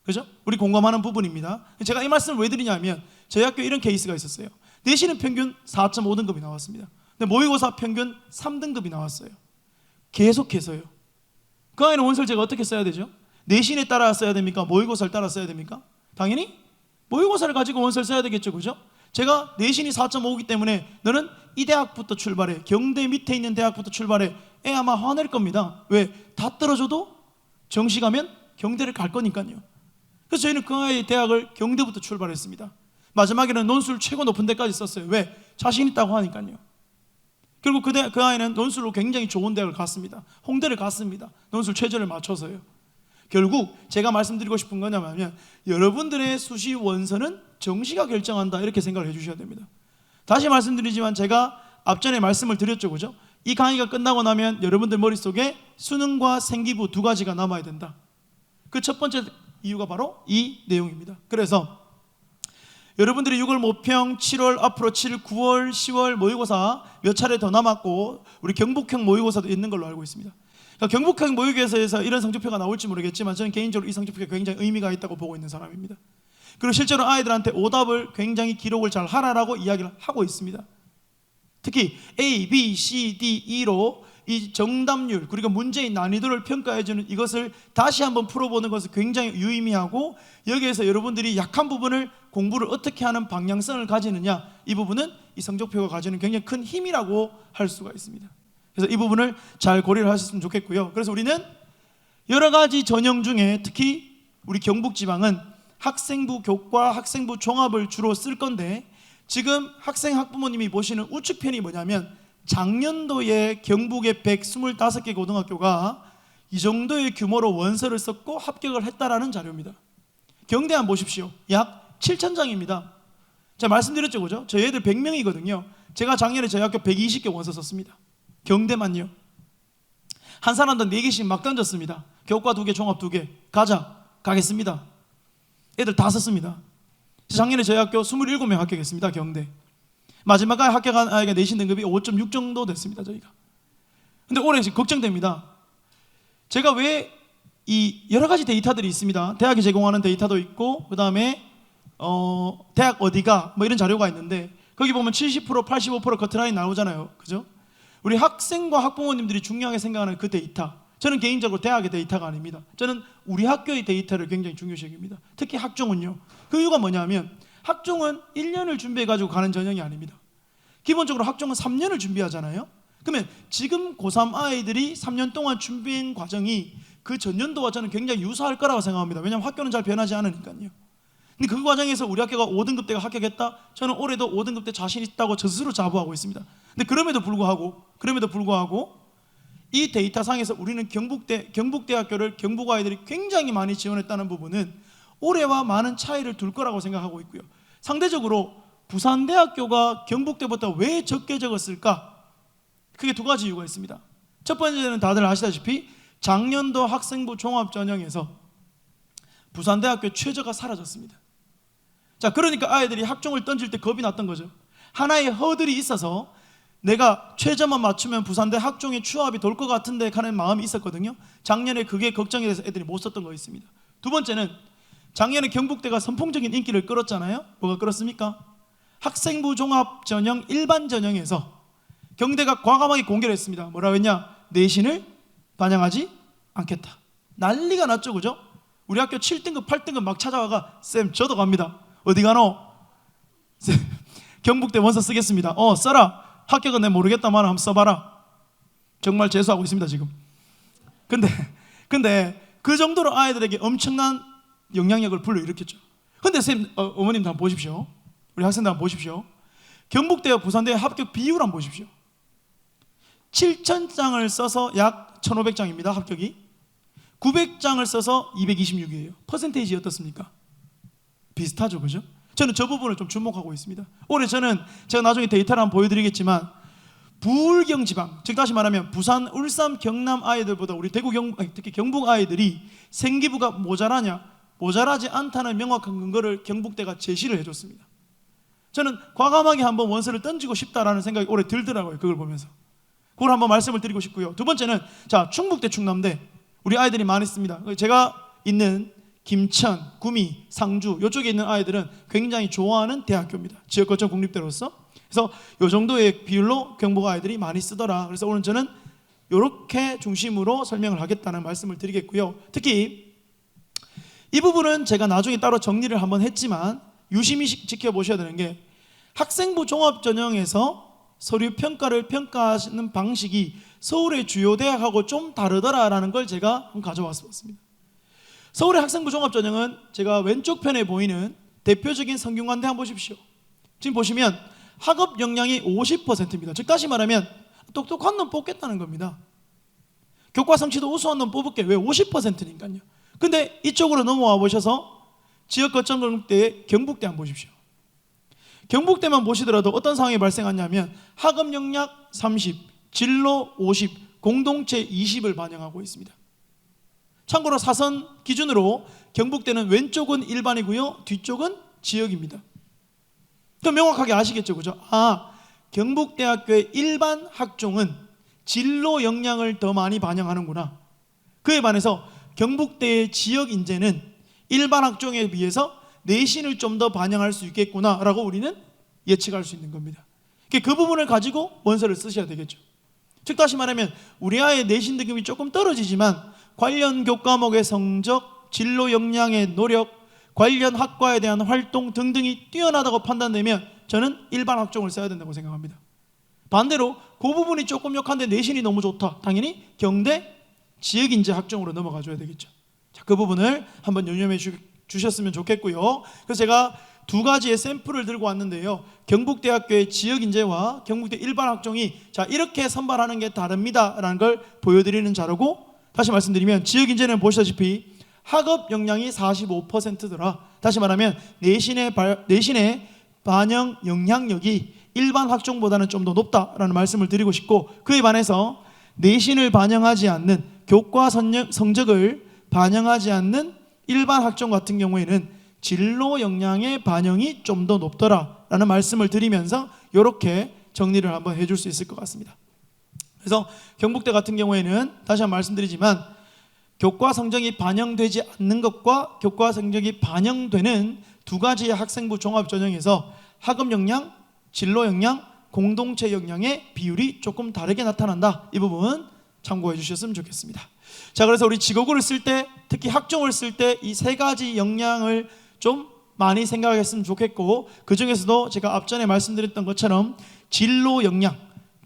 그죠? 우리 공감하는 부분입니다. 제가 이 말씀을 왜 드리냐면 저희 학교에 이런 케이스가 있었어요. 내신은 평균 4.5등급이 나왔습니다. 근데 모의고사 평균 3등급이 나왔어요. 계속해서요. 그 아이는 원서를 어떻게 써야 되죠? 내신에 따라 써야 됩니까? 모의고사를 따라 써야 됩니까? 당연히 모의고사를 가지고 원서를 써야 되겠죠. 그죠? 제가 내신이 4.5이기 때문에 너는 이 대학부터 출발해, 경대 밑에 있는 대학부터 출발해, 애 아마 화낼 겁니다. 왜? 다 떨어져도 정시 가면 경대를 갈 거니까요. 그래서 저희는 그 아이의 대학을 경대부터 출발했습니다. 마지막에는 논술 최고 높은 데까지 썼어요. 왜? 자신 있다고 하니까요. 결국 그 아이는 논술로 굉장히 좋은 대학을 갔습니다. 홍대를 갔습니다. 논술 최저를 맞춰서요. 결국 제가 말씀드리고 싶은 거냐면 여러분들의 수시 원서는 정시가 결정한다 이렇게 생각을 해주셔야 됩니다. 다시 말씀드리지만 제가 앞전에 말씀을 드렸죠. 그죠? 이 강의가 끝나고 나면 여러분들 머릿속에 수능과 생기부 두 가지가 남아야 된다. 그 첫 번째 이유가 바로 이 내용입니다. 그래서 여러분들이 6월 모평, 7월 앞으로 7, 9월, 10월 모의고사 몇 차례 더 남았고 우리 경북형 모의고사도 있는 걸로 알고 있습니다. 그러니까 경북형 모의고사에서 이런 성적표가 나올지 모르겠지만 저는 개인적으로 이 성적표가 굉장히 의미가 있다고 보고 있는 사람입니다. 그리고 실제로 아이들한테 오답을 굉장히 기록을 잘 하라라고 이야기를 하고 있습니다. 특히 A, B, C, D, E로 이 정답률 그리고 문제의 난이도를 평가해주는 이것을 다시 한번 풀어보는 것을 굉장히 유의미하고 여기에서 여러분들이 약한 부분을 공부를 어떻게 하는 방향성을 가지느냐 이 부분은 이 성적표가 가지는 굉장히 큰 힘이라고 할 수가 있습니다. 그래서 이 부분을 잘 고려를 하셨으면 좋겠고요. 그래서 우리는 여러 가지 전형 중에 특히 우리 경북지방은 학생부 교과, 학생부 종합을 주로 쓸 건데 지금 학생 학부모님이 보시는 우측편이 뭐냐면 작년도에 경북의 125개 고등학교가 이 정도의 규모로 원서를 썼고 합격을 했다라는 자료입니다. 경대 한번 보십시오. 약 7,000장입니다. 제가 말씀드렸죠, 그죠? 저희 애들 100명이거든요. 제가 작년에 저희 학교 120개 원서 썼습니다. 경대만요. 한 사람당 4개씩 막 던졌습니다. 교과 2개, 종합 2개. 가겠습니다. 애들 다 썼습니다. 작년에 저희 학교 27명 합격했습니다. 경대. 마지막에 합격한 아이가 내신 등급이 5.6 정도 됐습니다. 저희가. 근데 올해 걱정됩니다. 제가 왜 이 여러 가지 데이터들이 있습니다. 대학이 제공하는 데이터도 있고 그 다음에 대학 어디가 뭐 이런 자료가 있는데 거기 보면 70% 85% 커트라인 나오잖아요. 그죠? 우리 학생과 학부모님들이 중요하게 생각하는 그 데이터, 저는 개인적으로 대학의 데이터가 아닙니다. 저는 우리 학교의 데이터를 굉장히 중요시 여깁니다. 특히 학종은요. 그 이유가 뭐냐면 학종은 1년을 준비해가지고 가는 전형이 아닙니다. 기본적으로 학종은 3년을 준비하잖아요. 그러면 지금 고3 아이들이 3년 동안 준비한 과정이 그 전년도와 저는 굉장히 유사할 거라고 생각합니다. 왜냐하면 학교는 잘 변하지 않으니까요. 근데 그 과정에서 우리 학교가 5등급 때가 합격했다? 저는 올해도 5등급 때 자신 있다고 저 스스로 자부하고 있습니다. 근데 그럼에도 불구하고 이 데이터 상에서 우리는 경북대학교를 경북 아이들이 굉장히 많이 지원했다는 부분은 올해와 많은 차이를 둘 거라고 생각하고 있고요. 상대적으로 부산대학교가 경북대보다 왜 적게 적었을까? 크게 두 가지 이유가 있습니다. 첫 번째는 다들 아시다시피 작년도 학생부 종합전형에서 부산대학교 최저가 사라졌습니다. 자, 그러니까 아이들이 학종을 던질 때 겁이 났던 거죠. 하나의 허들이 있어서 내가 최저만 맞추면 부산대 학종의 추합이 돌 것 같은데 하는 마음이 있었거든요. 작년에 그게 걱정이 돼서 애들이 못 썼던 거 있습니다. 두 번째는 작년에 경북대가 선풍적인 인기를 끌었잖아요. 뭐가 끌었습니까? 학생부 종합 전형 일반 전형에서 경대가 과감하게 공개를 했습니다. 뭐라고 했냐? 내신을 반영하지 않겠다. 난리가 났죠, 그죠? 우리 학교 7등급, 8등급 막 찾아와가 쌤 저도 갑니다. 어디 가노? 쌤, 경북대 원서 쓰겠습니다. 써라. 합격은 내가 모르겠다만 한번 써봐라. 정말 재수하고 있습니다 지금. 근데 그 정도로 아이들에게 엄청난 영향력을 불러일으켰죠. 근데 쌤, 어머님도 한번 보십시오. 우리 학생들 한번 보십시오. 경북대와 부산대의 합격 비율 한번 보십시오. 7,000장을 써서 약 1,500장입니다 합격이. 900장을 써서 226이에요. 퍼센테이지 어떻습니까? 비슷하죠, 그죠? 저는 저 부분을 좀 주목하고 있습니다. 올해 저는 제가 나중에 데이터를 한번 보여드리겠지만 부울경 지방, 즉 다시 말하면 부산, 울산, 경남 아이들보다 우리 대구, 특히 경북 아이들이 생기부가 모자라지 않다는 명확한 근거를 경북대가 제시를 해줬습니다. 저는 과감하게 한번 원서를 던지고 싶다라는 생각이 올해 들더라고요. 그걸 보면서. 그걸 한번 말씀을 드리고 싶고요. 두 번째는 자, 충북대, 충남대 우리 아이들이 많이 씁니다. 제가 있는 김천, 구미, 상주 이쪽에 있는 아이들은 굉장히 좋아하는 대학교입니다. 지역 거점 국립대로서. 그래서 이 정도의 비율로 경북 아이들이 많이 쓰더라. 그래서 오늘 저는 이렇게 중심으로 설명을 하겠다는 말씀을 드리겠고요. 특히 이 부분은 제가 나중에 따로 정리를 한번 했지만 유심히 지켜보셔야 되는 게 학생부 종합전형에서 서류 평가를 평가하시는 방식이 서울의 주요 대학하고 좀 다르더라라는 걸 제가 한번 가져왔습니다. 서울의 학생부 종합전형은 제가 왼쪽 편에 보이는 대표적인 성균관대 한번 보십시오. 지금 보시면 학업 역량이 50%입니다. 즉 다시 말하면 똑똑한 놈 뽑겠다는 겁니다. 교과 성취도 우수한 놈 뽑을게. 왜? 50%니까요. 근데 이쪽으로 넘어와 보셔서 지역 거점 경북대, 경북대 한번 보십시오. 경북대만 보시더라도 어떤 상황이 발생하냐면 학업 역량 30, 진로 50, 공동체 20을 반영하고 있습니다. 참고로 사선 기준으로 경북대는 왼쪽은 일반이고요, 뒤쪽은 지역입니다. 그럼 명확하게 아시겠죠, 그죠? 경북대학교의 일반 학종은 진로 역량을 더 많이 반영하는구나. 그에 반해서 경북대의 지역 인재는 일반 학종에 비해서 내신을 좀 더 반영할 수 있겠구나라고 우리는 예측할 수 있는 겁니다. 그 부분을 가지고 원서를 쓰셔야 되겠죠. 즉 다시 말하면 우리 아이의 내신 등급이 조금 떨어지지만 관련 교과목의 성적, 진로 역량의 노력, 관련 학과에 대한 활동 등등이 뛰어나다고 판단되면 저는 일반 학종을 써야 된다고 생각합니다. 반대로 그 부분이 조금 약한데 내신이 너무 좋다. 당연히 경대, 지역인재 학종으로 넘어가 줘야 되겠죠. 자, 그 부분을 한번 유념해 주셨으면 좋겠고요. 그래서 제가 두 가지의 샘플을 들고 왔는데요. 경북대학교의 지역인재와 경북대 일반 학종이 자, 이렇게 선발하는 게 다릅니다 라는 걸 보여드리는 자료고, 다시 말씀드리면 지역인재는 보시다시피 학업 역량이 45%더라. 다시 말하면 내신의 반영 영향력이 일반 학종보다는 좀 더 높다라는 말씀을 드리고 싶고, 그에 반해서 내신을 반영하지 않는 교과 성적을 반영하지 않는 일반 학종 같은 경우에는 진로 역량의 반영이 좀 더 높더라라는 말씀을 드리면서 이렇게 정리를 한번 해줄 수 있을 것 같습니다. 그래서 경북대 같은 경우에는 다시 한번 말씀드리지만 교과 성적이 반영되지 않는 것과 교과 성적이 반영되는 두 가지의 학생부 종합전형에서 학업 역량, 진로 역량, 공동체 역량의 비율이 조금 다르게 나타난다. 이 부분 참고해 주셨으면 좋겠습니다. 자, 그래서 우리 직업을 쓸 때, 특히 학종을 쓸 때 이 세 가지 역량을 좀 많이 생각했으면 좋겠고, 그 중에서도 제가 앞전에 말씀드렸던 것처럼 진로 역량,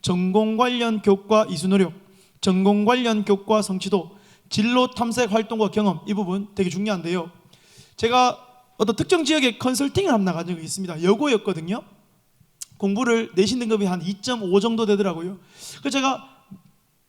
전공 관련 교과 이수 노력, 전공 관련 교과 성취도, 진로 탐색 활동과 경험, 이 부분 되게 중요한데요. 제가 어떤 특정 지역에 컨설팅을 한번 나간 적이 있습니다. 여고였거든요. 공부를 내신 등급이 한 2.5 정도 되더라고요. 그래서 제가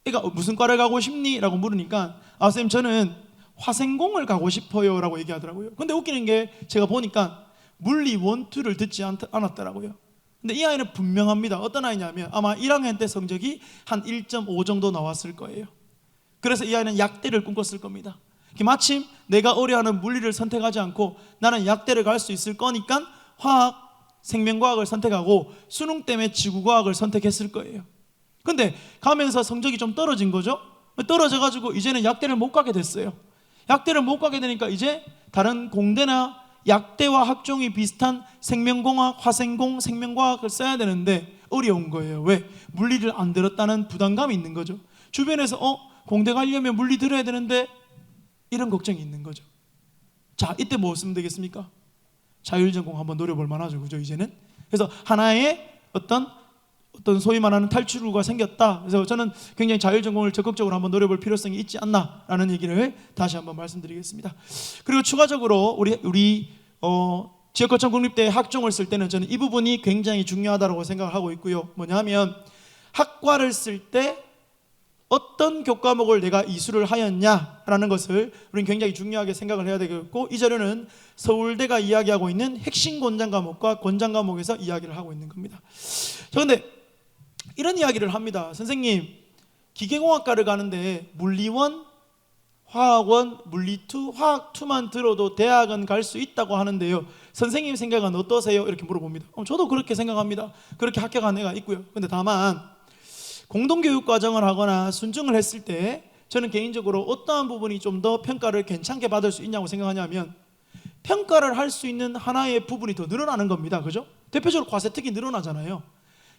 애가 무슨 과를 가고 싶니? 라고 물으니까 선생님 저는 화생공을 가고 싶어요 라고 얘기하더라고요. 근데 웃기는 게 제가 보니까 물리 1, 2를 듣지 않았더라고요. 근데 이 아이는 분명합니다. 어떤 아이냐면 아마 1학년 때 성적이 한 1.5 정도 나왔을 거예요. 그래서 이 아이는 약대를 꿈꿨을 겁니다. 마침 내가 어려워하는 물리를 선택하지 않고 나는 약대를 갈 수 있을 거니까 화학, 생명과학을 선택하고 수능 때문에 지구과학을 선택했을 거예요. 근데 가면서 성적이 좀 떨어진 거죠. 떨어져가지고 이제는 약대를 못 가게 됐어요. 약대를 못 가게 되니까 이제 다른 공대나 약대와 학종이 비슷한 생명공학, 화생공, 생명과학을 써야 되는데 어려운 거예요. 왜? 물리를 안 들었다는 부담감이 있는 거죠. 주변에서 공대 가려면 물리 들어야 되는데 이런 걱정이 있는 거죠. 자, 이때 뭐 쓰면 되겠습니까? 자율전공 한번 노려볼 만하죠, 그죠? 이제는. 그래서 하나의 어떤 소위 말하는 탈출구가 생겼다. 그래서 저는 굉장히 자율전공을 적극적으로 한번 노려볼 필요성이 있지 않나라는 얘기를 다시 한번 말씀드리겠습니다. 그리고 추가적으로 우리 지역거점 국립대 학종을 쓸 때는 저는 이 부분이 굉장히 중요하다고 생각을 하고 있고요. 뭐냐면 학과를 쓸 때 어떤 교과목을 내가 이수를 하였냐라는 것을 우리는 굉장히 중요하게 생각을 해야 되겠고, 이 자료는 서울대가 이야기하고 있는 핵심 권장 과목과 권장 과목에서 이야기를 하고 있는 겁니다. 그런데 이런 이야기를 합니다. 선생님, 기계공학과를 가는데 물리 1, 화학원, 물리2, 화학2만 들어도 대학은 갈 수 있다고 하는데요, 선생님 생각은 어떠세요? 이렇게 물어봅니다. 저도 그렇게 생각합니다. 그렇게 합격한 애가 있고요. 근데 다만 공동교육 과정을 하거나 순증을 했을 때 저는 개인적으로 어떠한 부분이 좀 더 평가를 괜찮게 받을 수 있냐고 생각하냐면, 평가를 할 수 있는 하나의 부분이 더 늘어나는 겁니다. 그죠? 대표적으로 과세특이 늘어나잖아요.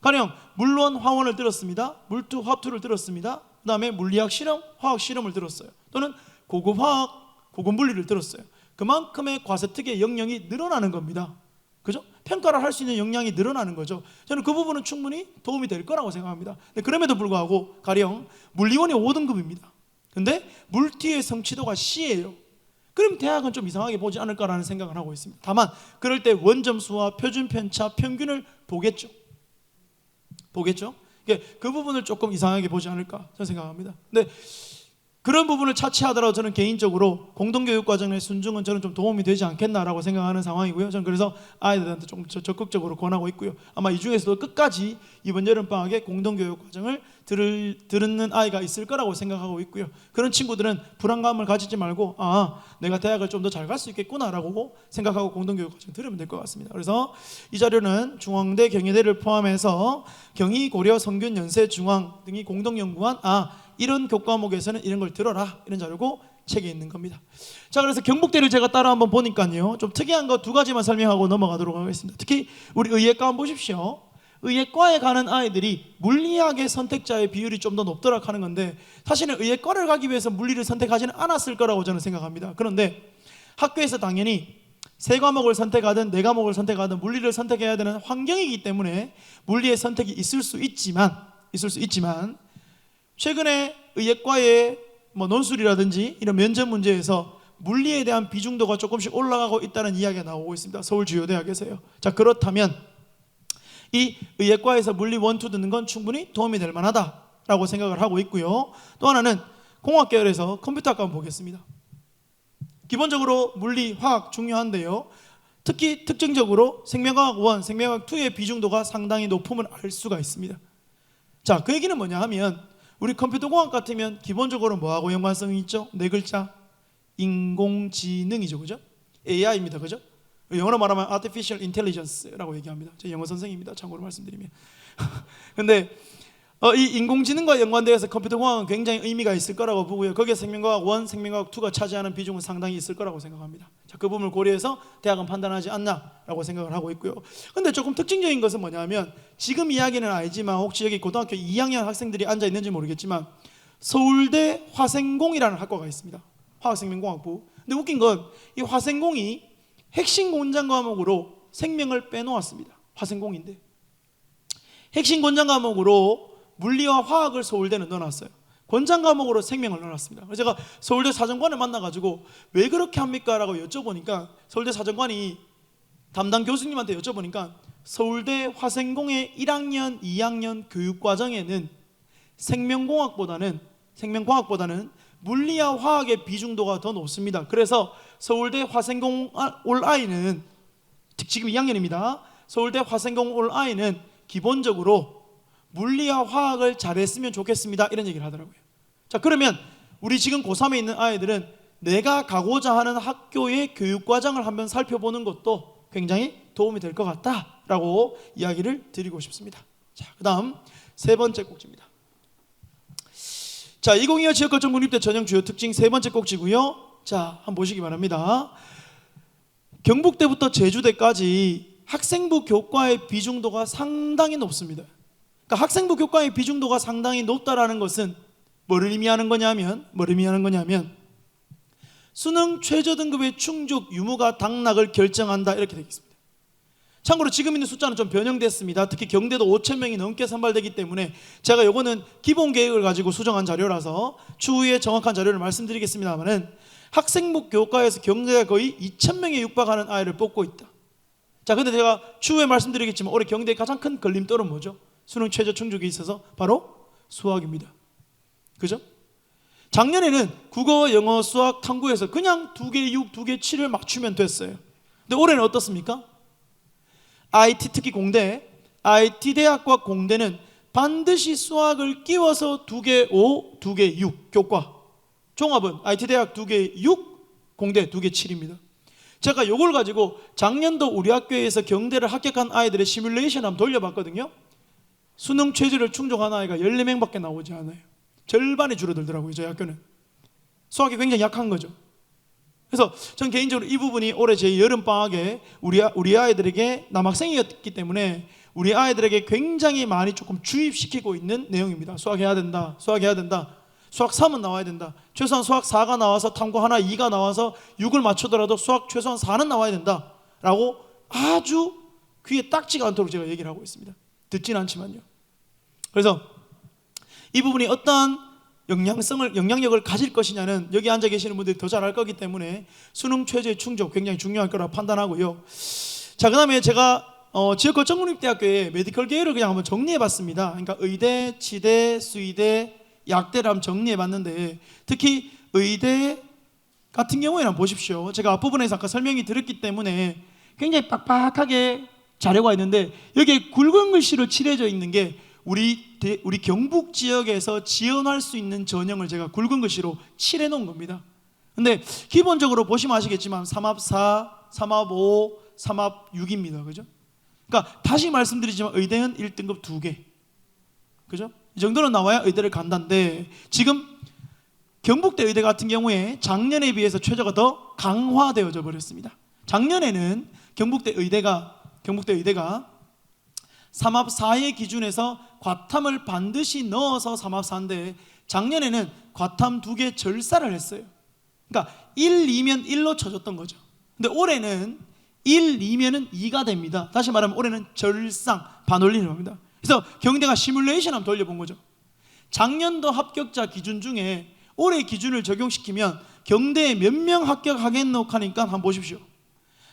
가령 물론 화원을 들었습니다. 물투, 화투를 들었습니다. 그 다음에 물리학 실험, 화학 실험을 들었어요. 또는 고급 화학, 고급 물리를 들었어요. 그만큼의 과세특의 역량이 늘어나는 겁니다. 그죠? 평가를 할 수 있는 역량이 늘어나는 거죠. 저는 그 부분은 충분히 도움이 될 거라고 생각합니다. 근데 그럼에도 불구하고 가령 물리원이 5등급입니다. 근데 물티의 성취도가 C예요. 그럼 대학은 좀 이상하게 보지 않을까라는 생각을 하고 있습니다. 다만 그럴 때 원점수와 표준 편차 평균을 보겠죠. 그 부분을 조금 이상하게 보지 않을까 저는 생각합니다. 근데 그런 부분을 차치하더라도 저는 개인적으로 공동교육과정의 순증은 저는 좀 도움이 되지 않겠나라고 생각하는 상황이고요. 저는 그래서 아이들한테 좀 적극적으로 권하고 있고요. 아마 이 중에서도 끝까지 이번 여름방학에 공동교육과정을 듣는 아이가 있을 거라고 생각하고 있고요. 그런 친구들은 불안감을 가지지 말고 내가 대학을 좀 더 잘 갈 수 있겠구나라고 생각하고 공동교육과정 들으면 될 것 같습니다. 그래서 이 자료는 중앙대, 경희대를 포함해서 경희, 고려, 성균, 연세, 중앙 등이 공동연구한 이런 교과목에서는 이런 걸 들어라, 이런 자료고 책에 있는 겁니다. 자, 그래서 경북대를 제가 따라 한번 보니까요, 좀 특이한 거 2가지만 설명하고 넘어가도록 하겠습니다. 특히 우리 의예과 한번 보십시오. 의예과에 가는 아이들이 물리학의 선택자의 비율이 좀 더 높도록 하는 건데, 사실은 의예과를 가기 위해서 물리를 선택하지는 않았을 거라고 저는 생각합니다. 그런데 학교에서 당연히 3과목을 선택하든 4과목을 선택하든 물리를 선택해야 되는 환경이기 때문에 물리의 선택이 있을 수 있지만 최근에 의예과의 논술이라든지 이런 면접 문제에서 물리에 대한 비중도가 조금씩 올라가고 있다는 이야기가 나오고 있습니다. 서울주요대학에서요. 자, 그렇다면 이 의예과에서 물리 1, 2 듣는 건 충분히 도움이 될 만하다라고 생각을 하고 있고요. 또 하나는 공학계열에서 컴퓨터학과 한번 보겠습니다. 기본적으로 물리, 화학 중요한데요, 특히 특징적으로 생명과학 1, 생명과학 2의 비중도가 상당히 높음을 알 수가 있습니다. 자, 그 얘기는 뭐냐 하면, 우리 컴퓨터공학 같으면 기본적으로 뭐하고 연관성이 있죠? 4글자, 인공지능이죠. 그죠? AI입니다. 그죠? 영어로 말하면 Artificial Intelligence라고 얘기합니다. 제 영어 선생님입니다. 참고로 말씀드리면. 근데 이 인공지능과 연관되어서 컴퓨터공학은 굉장히 의미가 있을 거라고 보고요. 거기에 생명과학 1, 생명과학 2가 차지하는 비중은 상당히 있을 거라고 생각합니다. 자, 그 부분을 고려해서 대학은 판단하지 않나라고 생각을 하고 있고요. 근데 조금 특징적인 것은 뭐냐면, 지금 이야기는 아니지만 혹시 여기 고등학교 2학년 학생들이 앉아 있는지 모르겠지만 서울대 화생공이라는 학과가 있습니다. 화학생명공학부. 근데 웃긴 건 이 화생공이 핵심 권장 과목으로 생명을 빼놓았습니다. 화생공인데 핵심 권장 과목으로 물리와 화학을 서울대는 넣어놨어요. 권장 과목으로 생명을 넣어놨습니다. 그래서 제가 서울대 사정관을 만나가지고 왜 그렇게 합니까? 라고 여쭤보니까, 서울대 사정관이 담당 교수님한테 여쭤보니까 서울대 화생공의 1학년, 2학년 교육과정에는 생명공학보다는 물리와 화학의 비중도가 더 높습니다. 그래서 서울대 화생공 올 아이는, 지금 2학년입니다. 서울대 화생공 올 아이는 기본적으로 물리와 화학을 잘했으면 좋겠습니다, 이런 얘기를 하더라고요. 자, 그러면 우리 지금 고3에 있는 아이들은 내가 가고자 하는 학교의 교육과정을 한번 살펴보는 것도 굉장히 도움이 될 것 같다라고 이야기를 드리고 싶습니다. 자, 그 다음 3번째 꼭지입니다. 자, 2025 지역거점 국립대 전형 주요 특징 3번째 꼭지고요. 자, 한번 보시기 바랍니다. 경북대부터 제주대까지 학생부 교과의 비중도가 상당히 높습니다. 그러니까 학생부 교과의 비중도가 상당히 높다라는 것은 뭐를 의미하는 거냐면 수능 최저 등급의 충족 유무가 당락을 결정한다, 이렇게 되겠습니다. 참고로 지금 있는 숫자는 좀 변형됐습니다. 특히 경대도 5,000명이 넘게 선발되기 때문에 제가 요거는 기본 계획을 가지고 수정한 자료라서 추후에 정확한 자료를 말씀드리겠습니다만은 학생부 교과에서 경대가 거의 2,000명에 육박하는 아이를 뽑고 있다. 자, 근데 제가 추후에 말씀드리겠지만 올해 경대의 가장 큰 걸림돌은 뭐죠? 수능 최저 충족이 있어서 바로 수학입니다. 그죠? 작년에는 국어, 영어, 수학, 탐구에서 그냥 2개 6, 2개 7을 맞추면 됐어요. 근데 올해는 어떻습니까? IT, 특히 공대, IT 대학과 공대는 반드시 수학을 끼워서 2개 5, 2개 6 교과, 종합은 IT대학 2개 6, 공대 2개 7입니다. 제가 요걸 가지고 작년도 우리 학교에서 경대를 합격한 아이들의 시뮬레이션 한번 돌려봤거든요. 수능 최저를 충족한 아이가 14명밖에 나오지 않아요. 절반이 줄어들더라고요. 저희 학교는 수학이 굉장히 약한 거죠. 그래서 전 개인적으로 이 부분이 올해 제 여름방학에 우리 아이들에게 남학생이었기 때문에 우리 아이들에게 굉장히 많이 조금 주입시키고 있는 내용입니다. 수학해야 된다, 수학해야 된다, 수학 3은 나와야 된다, 최소한 수학 4가 나와서 탐구 하나 2가 나와서 6을 맞추더라도 수학 최소한 4는 나와야 된다 라고 아주 귀에 딱지가 않도록 제가 얘기를 하고 있습니다. 듣진 않지만요. 그래서 이 부분이 어떠한 영향력을 가질 것이냐는 여기 앉아 계시는 분들이 더 잘 알 거기 때문에 수능 최저의 충족 굉장히 중요할 거라 판단하고요. 자, 그 다음에 제가 지역 거점 국립대학교의 메디컬 계열을 그냥 한번 정리해 봤습니다. 그러니까 의대, 치대, 수의대, 약대를 한번 정리해 봤는데, 특히 의대 같은 경우에는 한번 보십시오. 제가 앞부분에서 아까 설명이 드렸기 때문에 굉장히 빡빡하게 자료가 있는데, 여기에 굵은 글씨로 칠해져 있는 게 우리 경북 지역에서 지원할 수 있는 전형을 제가 굵은 글씨로 칠해 놓은 겁니다. 근데 기본적으로 보시면 아시겠지만 3합4, 3합5, 3합6입니다. 그죠? 그러니까 다시 말씀드리지만 의대는 1등급 2개. 그죠? 이 정도는 나와야 의대를 간다는데, 지금 경북대 의대 같은 경우에 작년에 비해서 최저가 더 강화되어져 버렸습니다. 작년에는 경북대 의대가 3합4의 기준에서 과탐을 반드시 넣어서 3합4인데, 작년에는 과탐 2개 절사를 했어요. 그러니까 1, 2면 1로 쳐줬던 거죠. 근데 올해는 1, 2면은 2가 됩니다. 다시 말하면 올해는 절상, 반올림을 합니다. 그래서 경대가 시뮬레이션 한번 돌려본 거죠. 작년도 합격자 기준 중에 올해 기준을 적용시키면 경대에 몇 명 합격하겠노 하니까 한번 보십시오.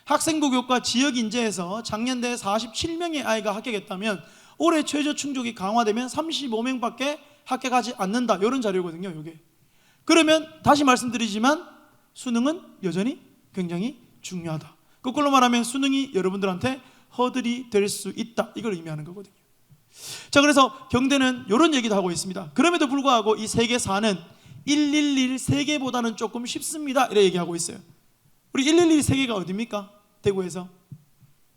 학생부 교과 지역 인재에서 작년대 47명의 아이가 합격했다면 올해 최저 충족이 강화되면 35명밖에 합격하지 않는다, 이런 자료거든요. 이게. 그러면 다시 말씀드리지만 수능은 여전히 굉장히 중요하다. 거꾸로 말하면 수능이 여러분들한테 허들이 될 수 있다, 이걸 의미하는 거거든요. 자, 그래서 경대는 이런 얘기도 하고 있습니다. 그럼에도 불구하고 이 세계 4는 111 세계보다는 조금 쉽습니다, 이렇게 얘기하고 있어요. 우리 111 세계가 어디입니까? 대구에서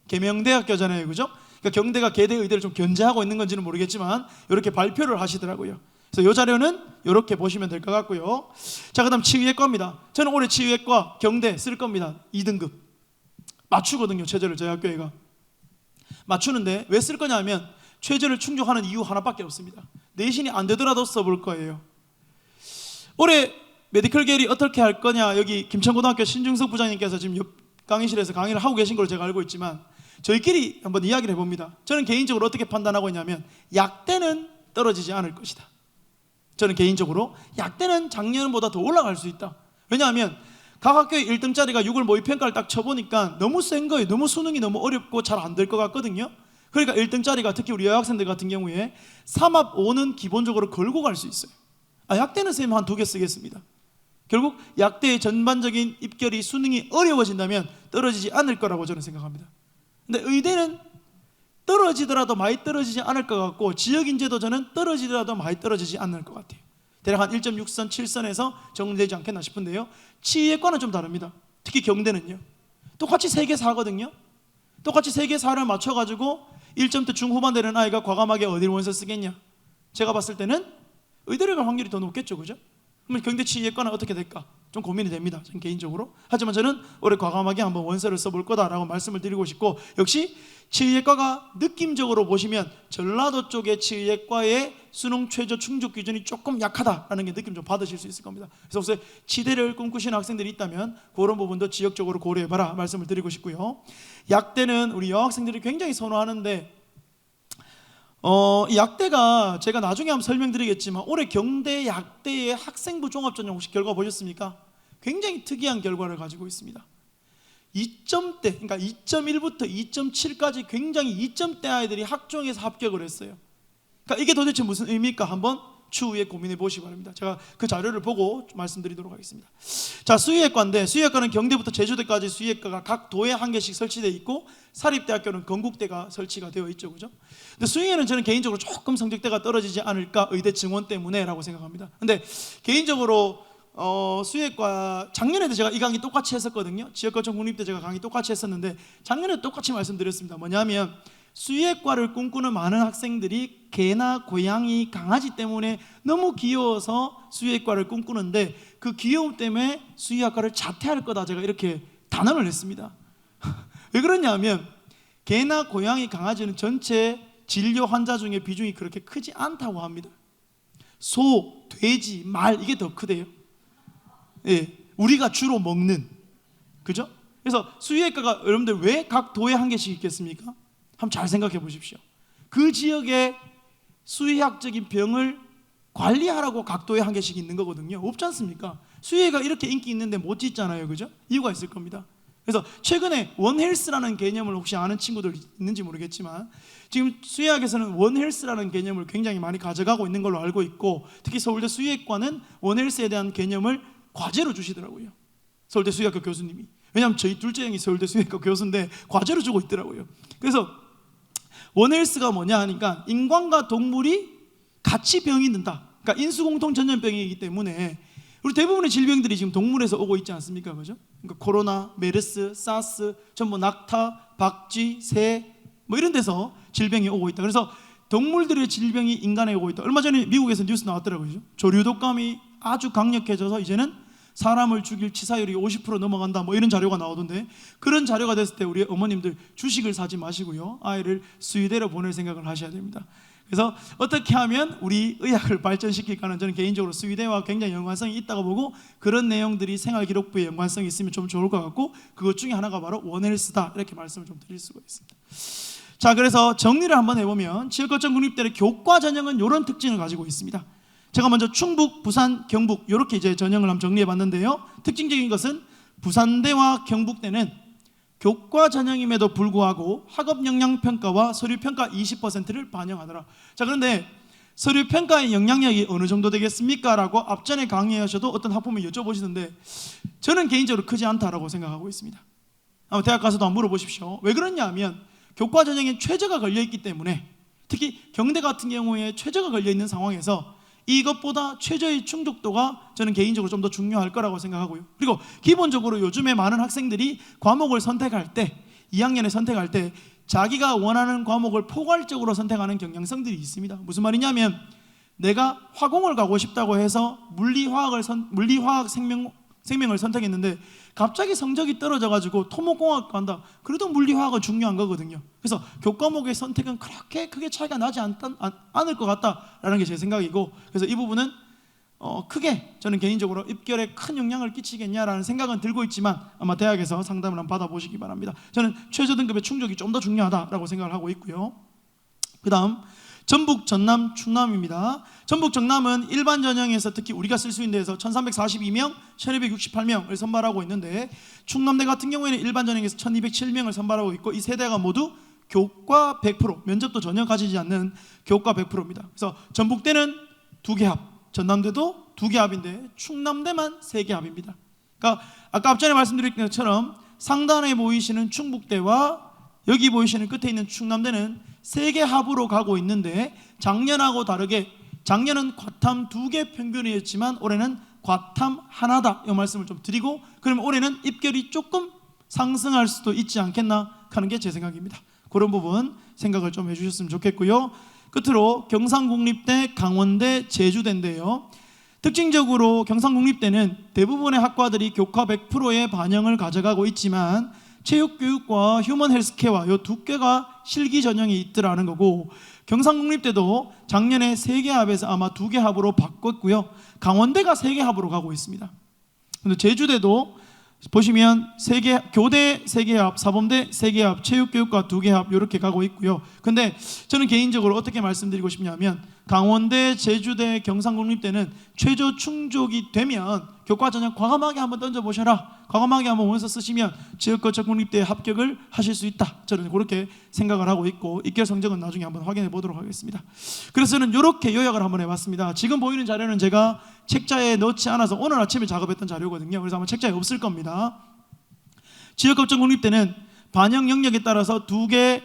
계명대학교잖아요. 그죠? 그러니까 경대가 계대 의대를 좀 견제하고 있는 건지는 모르겠지만 이렇게 발표를 하시더라고요. 그래서 이 자료는 이렇게 보시면 될 것 같고요. 자, 그 다음 치의학과입니다. 저는 올해 치의학과 경대 쓸 겁니다. 2등급 맞추거든요. 최저를 저희 학교에가 맞추는데 왜 쓸 거냐 하면 최저를 충족하는 이유 하나밖에 없습니다. 내신이 안 되더라도 써볼 거예요. 올해 메디컬 계열이 어떻게 할 거냐, 여기 김천고등학교 신중석 부장님께서 지금 옆 강의실에서 강의를 하고 계신 걸로 제가 알고 있지만 저희끼리 한번 이야기를 해봅니다. 저는 개인적으로 어떻게 판단하고 있냐면 약대는 떨어지지 않을 것이다. 저는 개인적으로 약대는 작년보다 더 올라갈 수 있다. 왜냐하면 각 학교의 1등짜리가 6월 모의평가를 딱 쳐보니까 너무 센 거예요. 너무 수능이 너무 어렵고 잘 안 될 것 같거든요. 그러니까 1등짜리가 특히 우리 여학생들 같은 경우에 3합 5는 기본적으로 걸고 갈 수 있어요. 약대는 선생님 한 2개 쓰겠습니다. 결국 약대의 전반적인 입결이 수능이 어려워진다면 떨어지지 않을 거라고 저는 생각합니다. 근데 의대는 떨어지더라도 많이 떨어지지 않을 것 같고, 지역인재도 저는 떨어지더라도 많이 떨어지지 않을 것 같아요. 대략 한 1.6선, 7선에서 정리되지 않겠나 싶은데요. 치의학과는 좀 다릅니다. 특히 경대는요. 똑같이 3개 4거든요. 똑같이 3개 4를 맞춰가지고 1점대 중후반 되는 아이가 과감하게 어디를 원서 쓰겠냐? 제가 봤을 때는 의대를 갈 확률이 더 높겠죠. 그죠? 그러면 경대 치의학과는 어떻게 될까? 좀 고민이 됩니다. 저는 개인적으로. 하지만 저는 올해 과감하게 한번 원서를 써볼 거다라고 말씀을 드리고 싶고, 역시 치의학과가 느낌적으로 보시면 전라도 쪽의 치의학과의 수능 최저 충족 기준이 조금 약하다라는 게 느낌 좀 받으실 수 있을 겁니다. 그래서 혹시 치대를 꿈꾸시는 학생들이 있다면 그런 부분도 지역적으로 고려해봐라 말씀을 드리고 싶고요. 약대는 우리 여학생들이 굉장히 선호하는데 이 약대가 제가 나중에 한번 설명드리겠지만 올해 경대 약대의 학생부 종합전형 혹시 결과 보셨습니까? 굉장히 특이한 결과를 가지고 있습니다. 2점대, 그러니까 2.1부터 2.7까지 굉장히 2점대 아이들이 학종에서 합격을 했어요. 그러니까 이게 도대체 무슨 의미일까 한번 추후에 고민해 보시기 바랍니다. 제가 그 자료를 보고 말씀드리도록 하겠습니다. 자, 수의학과인데 수의학과는 경대부터 제주대까지 수의학과가 각 도에 한 개씩 설치되어 있고 사립대학교는 건국대가 설치가 되어 있죠. 그죠? 근데 수의에는 저는 개인적으로 조금 성적대가 떨어지지 않을까, 의대 증원 때문에라고 생각합니다. 근데 개인적으로 수의과 작년에도 제가 이 강의 똑같이 했었거든요. 지역거점 국립대 제가 강의 똑같이 했었는데 작년에 똑같이 말씀드렸습니다. 뭐냐면 수의과를 꿈꾸는 많은 학생들이 개나 고양이, 강아지 때문에 너무 귀여워서 수의과를 꿈꾸는데 그 귀여움 때문에 수의학과를 자퇴할 거다, 제가 이렇게 단언을 했습니다. 왜 그러냐면 개나 고양이, 강아지는 전체 진료 환자 중에 비중이 그렇게 크지 않다고 합니다. 소, 돼지, 말, 이게 더 크대요. 예, 우리가 주로 먹는, 그죠? 그래서 수의학과가 여러분들 왜 각 도에 한 개씩 있겠습니까? 한번 잘 생각해 보십시오. 그 지역의 수의학적인 병을 관리하라고 각 도에 한 개씩 있는 거거든요. 없지 않습니까? 수의가 이렇게 인기 있는데 못 짓잖아요, 그죠? 이유가 있을 겁니다. 그래서 최근에 원헬스라는 개념을 혹시 아는 친구들 있는지 모르겠지만 지금 수의학에서는 원헬스라는 개념을 굉장히 많이 가져가고 있는 걸로 알고 있고, 특히 서울대 수의학과는 원헬스에 대한 개념을 과제로 주시더라고요. 서울대 수의학과 교수님이. 왜냐하면 저희 둘째 형이 서울대 수의학과 교수인데 과제로 주고 있더라고요. 그래서 원헬스가 뭐냐 하니까 인간과 동물이 같이 병이 든다. 그러니까 인수공통 전염병이기 때문에 우리 대부분의 질병들이 지금 동물에서 오고 있지 않습니까? 그죠? 그러니까 코로나, 메르스, 사스, 전부 낙타, 박쥐, 새 뭐 이런 데서 질병이 오고 있다. 그래서 동물들의 질병이 인간에 오고 있다. 얼마 전에 미국에서 뉴스 나왔더라고요. 조류독감이 아주 강력해져서 이제는 사람을 죽일 치사율이 50% 넘어간다, 뭐 이런 자료가 나오던데, 그런 자료가 됐을 때 우리 어머님들 주식을 사지 마시고요, 아이를 수의대로 보낼 생각을 하셔야 됩니다. 그래서 어떻게 하면 우리 의학을 발전시킬까는 저는 개인적으로 수의대와 굉장히 연관성이 있다고 보고, 그런 내용들이 생활기록부에 연관성이 있으면 좀 좋을 것 같고, 그것 중에 하나가 바로 원헬스다, 이렇게 말씀을 좀 드릴 수가 있습니다. 자, 그래서 정리를 한번 해보면 지역거점 국립대의 교과 전형은 이런 특징을 가지고 있습니다. 제가 먼저 충북, 부산, 경북 이렇게 이제 전형을 한번 정리해 봤는데요. 특징적인 것은 부산대와 경북대는 교과 전형임에도 불구하고 학업 역량 평가와 서류 평가 20%를 반영하더라. 자, 그런데 서류 평가의 영향력이 어느 정도 되겠습니까? 라고 앞전에 강의하셔도 어떤 학부모님이 여쭤보시는데 저는 개인적으로 크지 않다라고 생각하고 있습니다. 아마 대학 가서도 한번 물어보십시오. 왜 그러냐 하면 교과 전형에 최저가 걸려있기 때문에, 특히 경대 같은 경우에 최저가 걸려있는 상황에서 이것보다 최저의 충족도가 저는 개인적으로 좀 더 중요할 거라고 생각하고요. 그리고 기본적으로 요즘에 많은 학생들이 과목을 선택할 때, 2학년에 선택할 때 자기가 원하는 과목을 포괄적으로 선택하는 경향성들이 있습니다. 무슨 말이냐면 내가 화공을 가고 싶다고 해서 물리화학 생명을 선택했는데 갑자기 성적이 떨어져가지고 토목공학 간다. 그래도 물리화학은 중요한 거거든요. 그래서 교과목의 선택은 그렇게 크게 차이가 나지 않을 것 같다라는 게 제 생각이고, 그래서 이 부분은 크게 저는 개인적으로 입결에 큰 영향을 끼치겠냐라는 생각은 들고 있지만 아마 대학에서 상담을 한번 받아보시기 바랍니다. 저는 최저 등급의 충족이 좀 더 중요하다라고 생각을 하고 있고요. 그 다음 전북, 전남, 충남입니다. 전북, 전남은 일반 전형에서 특히 우리가 쓸 수 있는 데에서 1242명, 1268명을 선발하고 있는데, 충남대 같은 경우에는 일반 전형에서 1207명을 선발하고 있고, 이 세 대가 모두 교과 100%, 면접도 전혀 가지지 않는 교과 100%입니다. 그래서 전북대는 2개 합, 전남대도 2개 합인데 충남대만 3개 합입니다. 그러니까 아까 앞전에 말씀드린 것처럼 상단에 보이시는 충북대와 여기 보이시는 끝에 있는 충남대는 3개 합으로 가고 있는데, 작년하고 다르게 작년은 과탐 2개 평균이었지만 올해는 과탐 하나다, 이 말씀을 좀 드리고, 그러면 올해는 입결이 조금 상승할 수도 있지 않겠나 하는 게 제 생각입니다. 그런 부분 생각을 좀 해주셨으면 좋겠고요. 끝으로 경상국립대, 강원대, 제주대인데요. 특징적으로 경상국립대는 대부분의 학과들이 교과 100%의 반영을 가져가고 있지만 체육교육과 휴먼 헬스케어와 이 2개가 실기 전형이 있더라는 거고, 경상국립대도 작년에 3개 합에서 아마 2개 합으로 바꿨고요. 강원대가 3개 합으로 가고 있습니다. 근데 제주대도 보시면 3개, 교대 3개 합, 사범대 3개 합, 체육교육과 2개 합 이렇게 가고 있고요. 근데 저는 개인적으로 어떻게 말씀드리고 싶냐면 강원대, 제주대, 경상국립대는 최저 충족이 되면 교과 전형 과감하게 한번 던져보셔라, 과감하게 한번 원서 쓰시면 지역거점 국립대에 합격을 하실 수 있다, 저는 그렇게 생각을 하고 있고, 입결 성적은 나중에 한번 확인해 보도록 하겠습니다. 그래서 저는 이렇게 요약을 한번 해봤습니다. 지금 보이는 자료는 제가 책자에 넣지 않아서 오늘 아침에 작업했던 자료거든요. 그래서 아마 책자에 없을 겁니다. 지역거점 국립대는 반영 영역에 따라서 2개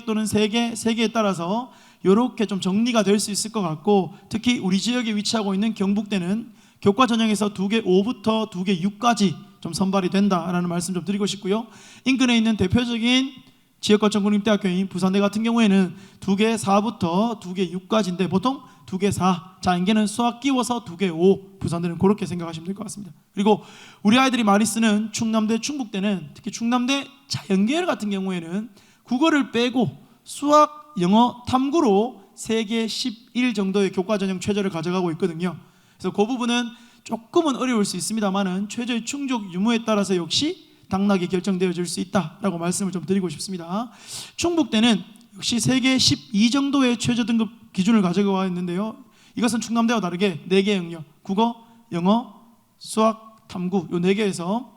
또는 3개에 따라서 이렇게 좀 정리가 될 수 있을 것 같고, 특히 우리 지역에 위치하고 있는 경북대는 교과 전형에서 2개 5부터 2개 6까지 좀 선발이 된다라는 말씀 좀 드리고 싶고요. 인근에 있는 대표적인 지역거점 국립대학교인 부산대 같은 경우에는 2개 4부터 2개 6까지인데 보통 2개 4, 자연계는 수학 끼워서 2개 5, 부산대는 그렇게 생각하시면 될 것 같습니다. 그리고 우리 아이들이 많이 쓰는 충남대, 충북대는 특히 충남대 자연계열 같은 경우에는 국어를 빼고 수학, 영어, 탐구로 3개 11 정도의 교과 전형 최저를 가져가고 있거든요. 그래서 그 부분은 조금은 어려울 수 있습니다만은 최저의 충족 유무에 따라서 역시 당락이 결정되어질 수 있다라고 말씀을 좀 드리고 싶습니다. 충북대는 역시 세계 12 정도의 최저 등급 기준을 가져가 있는데요. 이것은 충남대와 다르게 4개 영역, 국어, 영어, 수학, 탐구 이 4개에서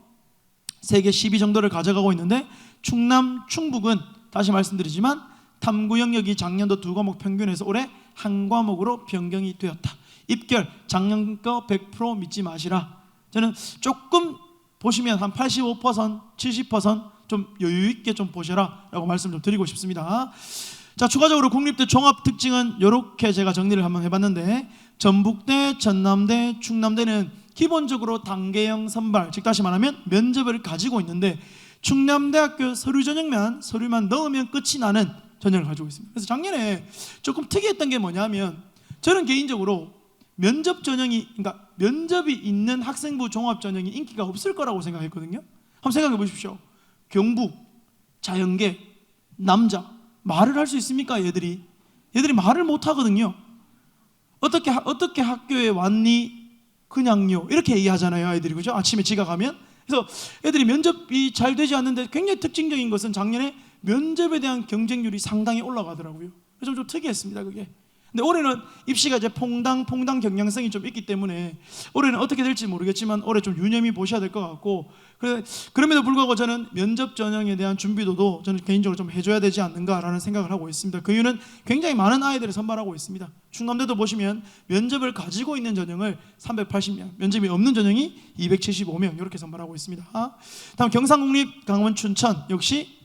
세계 12 정도를 가져가고 있는데 충남, 충북은 다시 말씀드리지만 탐구 영역이 작년도 2과목 평균에서 올해 1과목으로 변경이 되었다. 입결 작년 거 100% 믿지 마시라. 저는 조금 보시면 한 85%, 70%좀 여유 있게 좀 보셔라라고 말씀 좀 드리고 싶습니다. 자, 추가적으로 국립대 종합 특징은 이렇게 제가 정리를 한번 해봤는데 전북대, 전남대, 충남대는 기본적으로 단계형 선발, 즉 다시 말하면 면접을 가지고 있는데 충남대학교 서류만 넣으면 끝이 나는 전형을 가지고 있습니다. 그래서 작년에 조금 특이했던 게 뭐냐면 저는 개인적으로 면접 전형이, 그러니까 면접이 있는 학생부 종합 전형이 인기가 없을 거라고 생각했거든요. 한번 생각해 보십시오. 경북, 자연계, 남자 말을 할 수 있습니까? 얘들이 말을 못 하거든요. 어떻게 학교에 왔니? 그냥요. 이렇게 얘기하잖아요, 아이들이. 그죠? 아침에 지각하면. 그래서 애들이 면접이 잘 되지 않는데 굉장히 특징적인 것은 작년에 면접에 대한 경쟁률이 상당히 올라가더라고요. 그래서 좀 특이했습니다, 그게. 근데 올해는 입시가 이제 퐁당 경향성이 좀 있기 때문에 올해는 어떻게 될지 모르겠지만 올해 좀 유념히 보셔야 될 것 같고, 그럼에도 불구하고 저는 면접 전형에 대한 준비도도 저는 개인적으로 좀 해줘야 되지 않는가라는 생각을 하고 있습니다. 그 이유는 굉장히 많은 아이들을 선발하고 있습니다. 충남대도 보시면 면접을 가지고 있는 전형을 380명, 면접이 없는 전형이 275명 이렇게 선발하고 있습니다. 다음 경상국립, 강원, 춘천 역시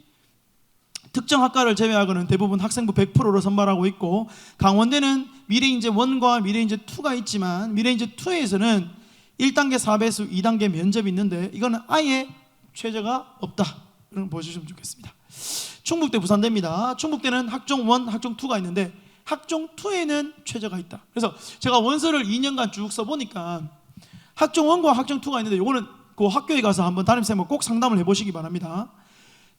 특정 학과를 제외하고는 대부분 학생부 100%로 선발하고 있고, 강원대는 미래인재 1과 미래인재 2가 있지만 미래인재 2에서는 1단계 4배수, 2단계 면접이 있는데 이거는 아예 최저가 없다. 이런 거 보시면 좋겠습니다. 충북대, 부산대입니다. 충북대는 학종 1, 학종 2가 있는데 학종 2에는 최저가 있다. 그래서 제가 원서를 2년간 쭉 써보니까 학종 1과 학종 2가 있는데 이거는 그 학교에 가서 한번 담임쌤과 꼭 상담을 해보시기 바랍니다.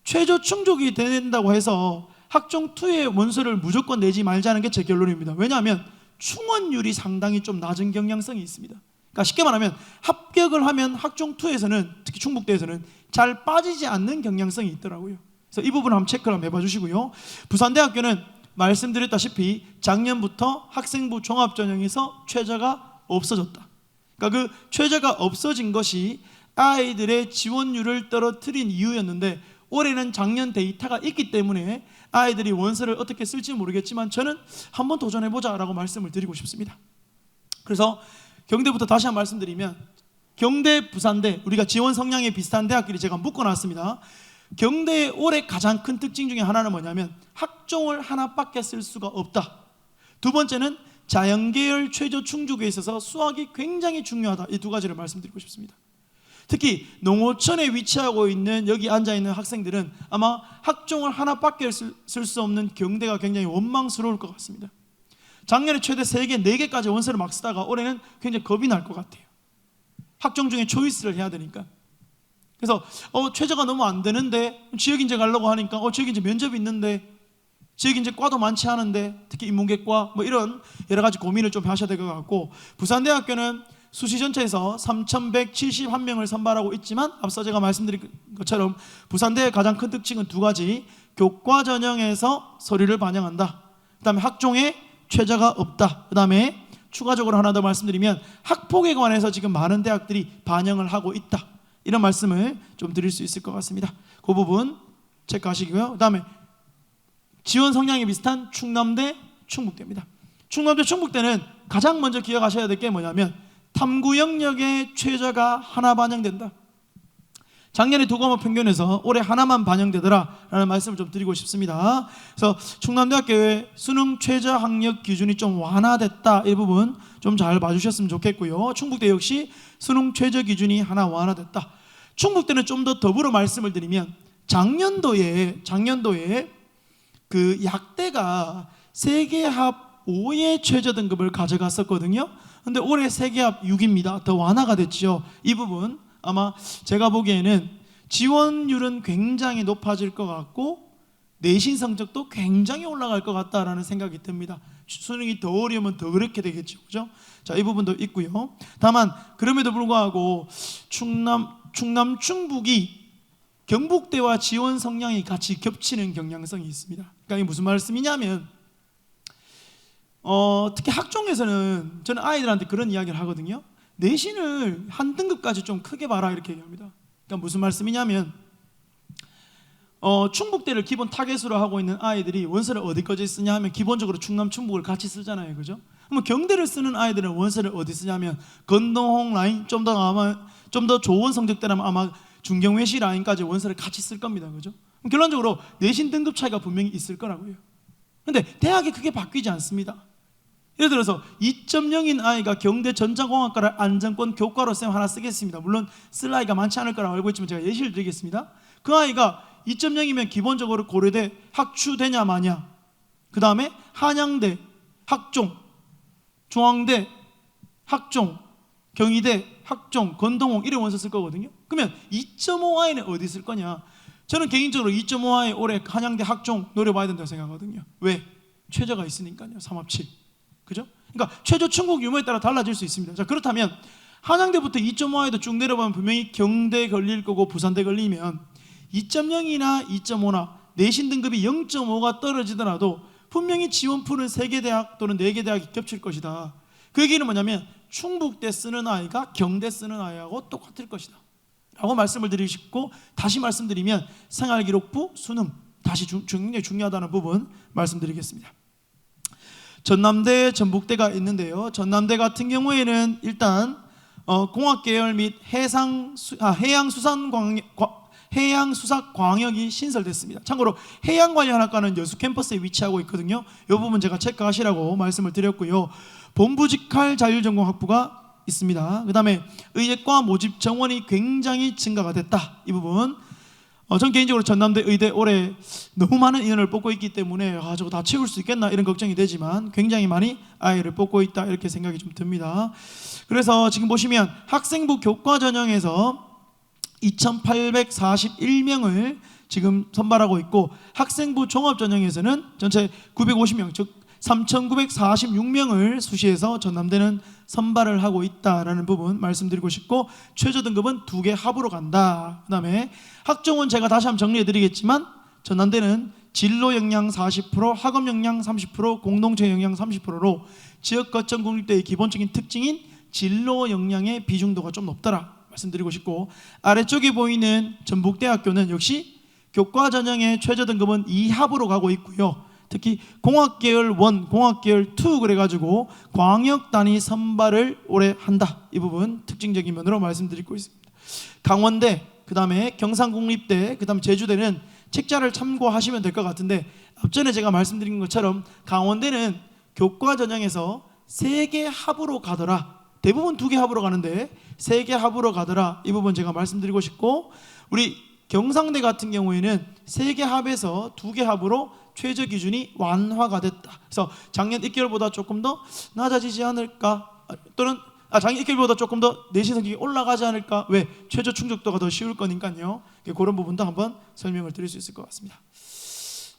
최저 충족이 된다고 해서 학종 2의 원서를 무조건 내지 말자는 게 제 결론입니다. 왜냐하면 충원율이 상당히 좀 낮은 경향성이 있습니다. 그러니까 쉽게 말하면 합격을 하면 학종 2에서는, 특히 충북대에서는 잘 빠지지 않는 경향성이 있더라고요. 그래서 이 부분 한번 체크를 한번 해봐 주시고요. 부산대학교는 말씀드렸다시피 작년부터 학생부 종합전형에서 최저가 없어졌다. 그러니까 그 최저가 없어진 것이 아이들의 지원율을 떨어뜨린 이유였는데 올해는 작년 데이터가 있기 때문에 아이들이 원서를 어떻게 쓸지 모르겠지만 저는 한번 도전해보자라고 말씀을 드리고 싶습니다. 그래서 경대부터 다시 한번 말씀드리면 경대, 부산대, 우리가 지원 성향이 비슷한 대학끼리 제가 묶어놨습니다. 경대의 올해 가장 큰 특징 중에 하나는 뭐냐면 학종을 하나밖에 쓸 수가 없다. 두 번째는 자연계열 최저 충족에 있어서 수학이 굉장히 중요하다. 이 두 가지를 말씀드리고 싶습니다. 특히 농어촌에 위치하고 있는 여기 앉아있는 학생들은 아마 학종을 하나밖에 쓸 수 없는 경대가 굉장히 원망스러울 것 같습니다. 작년에 최대 3개, 4개까지 원서를 막 쓰다가 올해는 굉장히 겁이 날 것 같아요. 학종 중에 초이스를 해야 되니까. 그래서 최저가 너무 안 되는데 지역인재 가려고 하니까 지역인재 면접이 있는데 지역인재 과도 많지 않은데 특히 인문계과 뭐 이런 여러 가지 고민을 좀 하셔야 될 것 같고, 부산대학교는 수시 전체에서 3,171명을 선발하고 있지만 앞서 제가 말씀드린 것처럼 부산대의 가장 큰 특징은 2가지, 교과 전형에서 서류를 반영한다. 그 다음에 학종에 최저가 없다. 그 다음에 추가적으로 하나 더 말씀드리면 학폭에 관해서 지금 많은 대학들이 반영을 하고 있다. 이런 말씀을 좀 드릴 수 있을 것 같습니다. 그 부분 체크하시고요. 그 다음에 지원 성향이 비슷한 충남대, 충북대입니다. 충남대, 충북대는 가장 먼저 기억하셔야 될 게 뭐냐면 탐구 영역의 최저가 하나 반영된다. 작년에 두 과목 평균에서 올해 하나만 반영되더라라는 말씀을 좀 드리고 싶습니다. 그래서 충남대학교의 수능 최저 학력 기준이 좀 완화됐다, 이 부분 좀 잘 봐주셨으면 좋겠고요. 충북대 역시 수능 최저 기준이 하나 완화됐다. 충북대는 좀 더 더불어 말씀을 드리면 작년도에 그 약대가 세계합 5의 최저 등급을 가져갔었거든요. 근데 올해 세계합 6입니다. 더 완화가 됐죠. 이 부분 아마 제가 보기에는 지원율은 굉장히 높아질 것 같고 내신 성적도 굉장히 올라갈 것 같다라는 생각이 듭니다. 수능이 더 어려우면 더 그렇게 되겠죠, 그죠? 자, 이 부분도 있고요. 다만 그럼에도 불구하고 충북이 경북대와 지원 성향이 같이 겹치는 경향성이 있습니다. 그러니까 이게 무슨 말씀이냐면 특히 학종에서는 저는 아이들한테 그런 이야기를 하거든요. 내신을 한 등급까지 좀 크게 봐라, 이렇게 얘기합니다. 그러니까 무슨 말씀이냐면 충북대를 기본 타겟으로 하고 있는 아이들이 원서를 어디까지 쓰냐 하면 기본적으로 충남 충북을 같이 쓰잖아요, 그죠? 그러면 경대를 쓰는 아이들은 원서를 어디 쓰냐면 건동홍 라인, 좀 더 좋은 성적대라면 아마 중경외시 라인까지 원서를 같이 쓸 겁니다, 그죠? 그럼 결론적으로 내신 등급 차이가 분명히 있을 거라고요. 근데 대학이 크게 바뀌지 않습니다. 예를 들어서 2.0인 아이가 경대 전자공학과를 안정권 교과로 쌤 하나 쓰겠습니다. 물론 쓸 아이가 많지 않을 거라고 알고 있지만 제가 예시를 드리겠습니다. 그 아이가 2.0이면 기본적으로 고려대 학추되냐 마냐, 그 다음에 한양대 학종, 중앙대 학종, 경희대 학종, 건동홍 이런 원서 쓸 거거든요. 그러면 2.5 아이는 어디 쓸 거냐? 저는 개인적으로 2.5 아이 올해 한양대 학종 노려봐야 된다고 생각하거든요. 왜? 최저가 있으니까요. 3합7, 그죠? 그러니까 최저 충북 유무에 따라 달라질 수 있습니다. 자, 그렇다면 한양대부터 2.5 아이도 쭉 내려보면 분명히 경대 걸릴 거고 부산대 걸리면 2.0이나 2.5나 내신 등급이 0.5가 떨어지더라도 분명히 지원풀은 3개 대학 또는 4개 대학이 겹칠 것이다. 그 얘기는 뭐냐면 충북대 쓰는 아이가 경대 쓰는 아이하고 똑같을 것이다 라고 말씀을 드리고 싶고, 다시 말씀드리면 생활기록부, 수능 다시 굉장히 중요하다는 부분 말씀드리겠습니다. 전남대, 전북대가 있는데요. 전남대 같은 경우에는 일단 공학계열 및 해양수사광역이 신설됐습니다. 참고로 해양관련학과는 여수 캠퍼스에 위치하고 있거든요. 이 부분 제가 체크하시라고 말씀을 드렸고요. 본부직할 자율전공학부가 있습니다. 그 다음에 의예과 모집 정원이 굉장히 증가가 됐다. 이 부분 전 개인적으로 전남대 의대 올해 너무 많은 인원을 뽑고 있기 때문에 저거 다 채울 수 있겠나 이런 걱정이 되지만 굉장히 많이 아이를 뽑고 있다, 이렇게 생각이 좀 듭니다. 그래서 지금 보시면 학생부 교과 전형에서 2,841명을 지금 선발하고 있고, 학생부 종합 전형에서는 전체 950명, 즉 3,946명을 수시해서 전남대는 선발을 하고 있다라는 부분 말씀드리고 싶고, 최저 등급은 2개 합으로 간다. 그 다음에 학종은 제가 다시 한번 정리해 드리겠지만 전남대는 진로 역량 40%, 학업 역량 30%, 공동체 역량 30%로 지역 거점 국립대의 기본적인 특징인 진로 역량의 비중도가 좀 높더라 말씀드리고 싶고, 아래쪽에 보이는 전북대학교는 역시 교과 전형의 최저 등급은 2합으로 가고 있고요. 특히 공학계열 1, 공학계열 2 그래가지고 광역 단위 선발을 올해 한다. 이 부분 특징적인 면으로 말씀드리고 있습니다. 강원대, 그 다음에 경상국립대, 그 다음 제주대는 책자를 참고하시면 될 것 같은데, 앞전에 제가 말씀드린 것처럼 강원대는 교과 전형에서 3개 합으로 가더라. 대부분 2개 합으로 가는데 3개 합으로 가더라. 이 부분 제가 말씀드리고 싶고, 우리 경상대 같은 경우에는 3개 합에서 2개 합으로 최저 기준이 완화가 됐다. 그래서 작년 입결보다 조금 더 낮아지지 않을까, 또는 작년 입결보다 조금 더 내신 성적이 올라가지 않을까. 왜? 최저 충족도가 더 쉬울 거니까요. 그런 부분도 한번 설명을 드릴 수 있을 것 같습니다.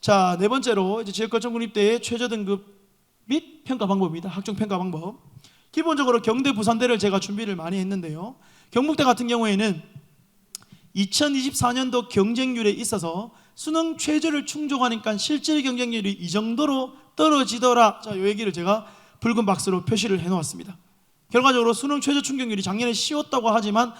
자, 네 번째로 이제 지역거점국립대의 최저 등급 및 평가 방법입니다. 학종 평가 방법. 기본적으로 경대, 부산대를 제가 준비를 많이 했는데요. 경북대 같은 경우에는 2024년도 경쟁률에 있어서 수능 최저를 충족하니까 실질 경쟁률이 이 정도로 떨어지더라. 자, 이 얘기를 제가 붉은 박스로 표시를 해놓았습니다. 결과적으로 수능 최저 충족률이 작년에 쉬웠다고 하지만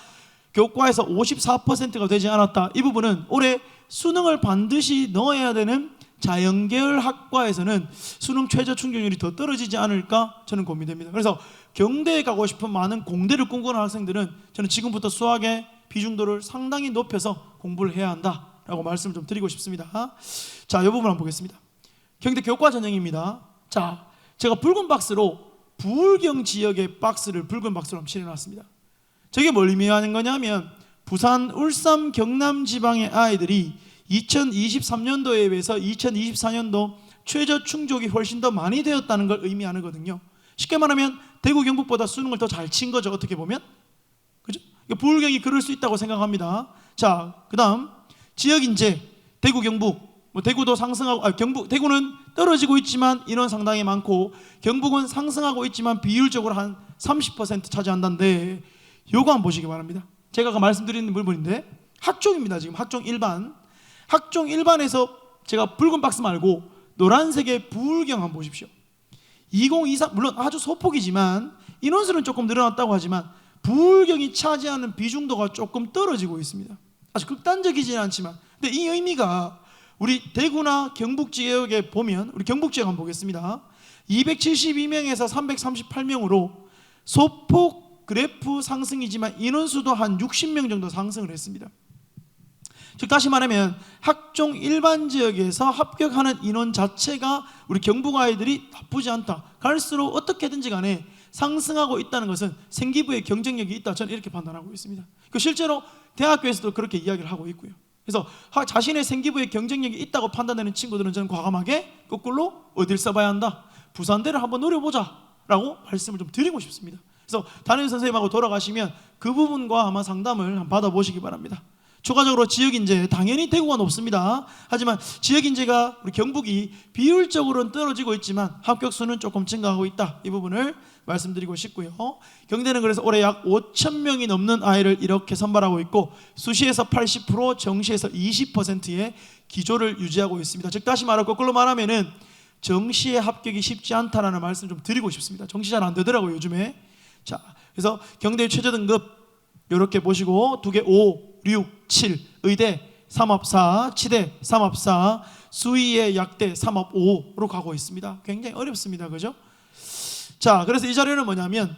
교과에서 54%가 되지 않았다. 이 부분은 올해 수능을 반드시 넣어야 되는 자연계열 학과에서는 수능 최저 충족률이 더 떨어지지 않을까 저는 고민됩니다. 그래서 경대에 가고 싶은 많은 공대를 꿈꾸는 학생들은 저는 지금부터 수학에 비중도를 상당히 높여서 공부를 해야 한다라고 말씀을 좀 드리고 싶습니다. 자, 이 부분 한번 보겠습니다. 경대 교과 전형입니다. 자, 제가 붉은 박스로 부울경 지역의 박스를 붉은 박스로 한번 칠해놨습니다. 저게 뭘 의미하는 거냐면 부산, 울산, 경남 지방의 아이들이 2023년도에 비해서 2024년도 최저 충족이 훨씬 더 많이 되었다는 걸 의미하는 거거든요. 쉽게 말하면 대구 경북보다 수능을 더 잘 친 거죠. 어떻게 보면, 그죠? 부울경이 그럴 수 있다고 생각합니다. 자, 그다음 지역 인재, 대구 경북, 대구도 상승하고 경북, 대구는 떨어지고 있지만 인원 상당히 많고 경북은 상승하고 있지만 비율적으로 한 30% 차지한다는데 요거 한번 보시기 바랍니다. 제가 아까 말씀드린 부분인데 학종입니다. 지금 학종 일반, 학종 일반에서 제가 붉은 박스 말고 노란색의 부울경 한번 보십시오. 2023 물론 아주 소폭이지만 인원수는 조금 늘어났다고 하지만 부울경이 차지하는 비중도가 조금 떨어지고 있습니다. 아주 극단적이지는 않지만, 근데 이 의미가 우리 대구나 경북 지역에 보면, 우리 경북 지역 한번 보겠습니다. 272명에서 338명으로 소폭 그래프 상승이지만 인원수도 한 60명 정도 상승을 했습니다. 즉 다시 말하면 학종 일반 지역에서 합격하는 인원 자체가 우리 경북 아이들이 나쁘지 않다. 갈수록 어떻게든지 간에 상승하고 있다는 것은 생기부의 경쟁력이 있다. 저는 이렇게 판단하고 있습니다. 실제로 대학교에서도 그렇게 이야기를 하고 있고요. 그래서 자신의 생기부의 경쟁력이 있다고 판단되는 친구들은 저는 과감하게 거꾸로 어딜 써봐야 한다, 부산대를 한번 노려보자 라고 말씀을 좀 드리고 싶습니다. 그래서 담임 선생님하고 돌아가시면 그 부분과 아마 상담을 한번 받아보시기 바랍니다. 추가적으로 지역인재, 당연히 대구가 높습니다. 하지만 지역인재가 우리 경북이 비율적으로는 떨어지고 있지만 합격수는 조금 증가하고 있다. 이 부분을 말씀드리고 싶고요. 경대는 그래서 올해 약 5,000명이 넘는 아이를 이렇게 선발하고 있고 수시에서 80%, 정시에서 20%의 기조를 유지하고 있습니다. 즉 다시 말하고 거꾸로 말하면은 정시의 합격이 쉽지 않다라는 말씀 좀 드리고 싶습니다. 정시 잘 안 되더라고요, 요즘에. 자, 그래서 경대 최저 등급 이렇게 보시고 두 개 5, 6, 7, 의대 3합 4, 치대 3합 4, 수의의 약대 3합 5로 가고 있습니다. 굉장히 어렵습니다, 그죠? 자, 그래서 이 자료는 뭐냐면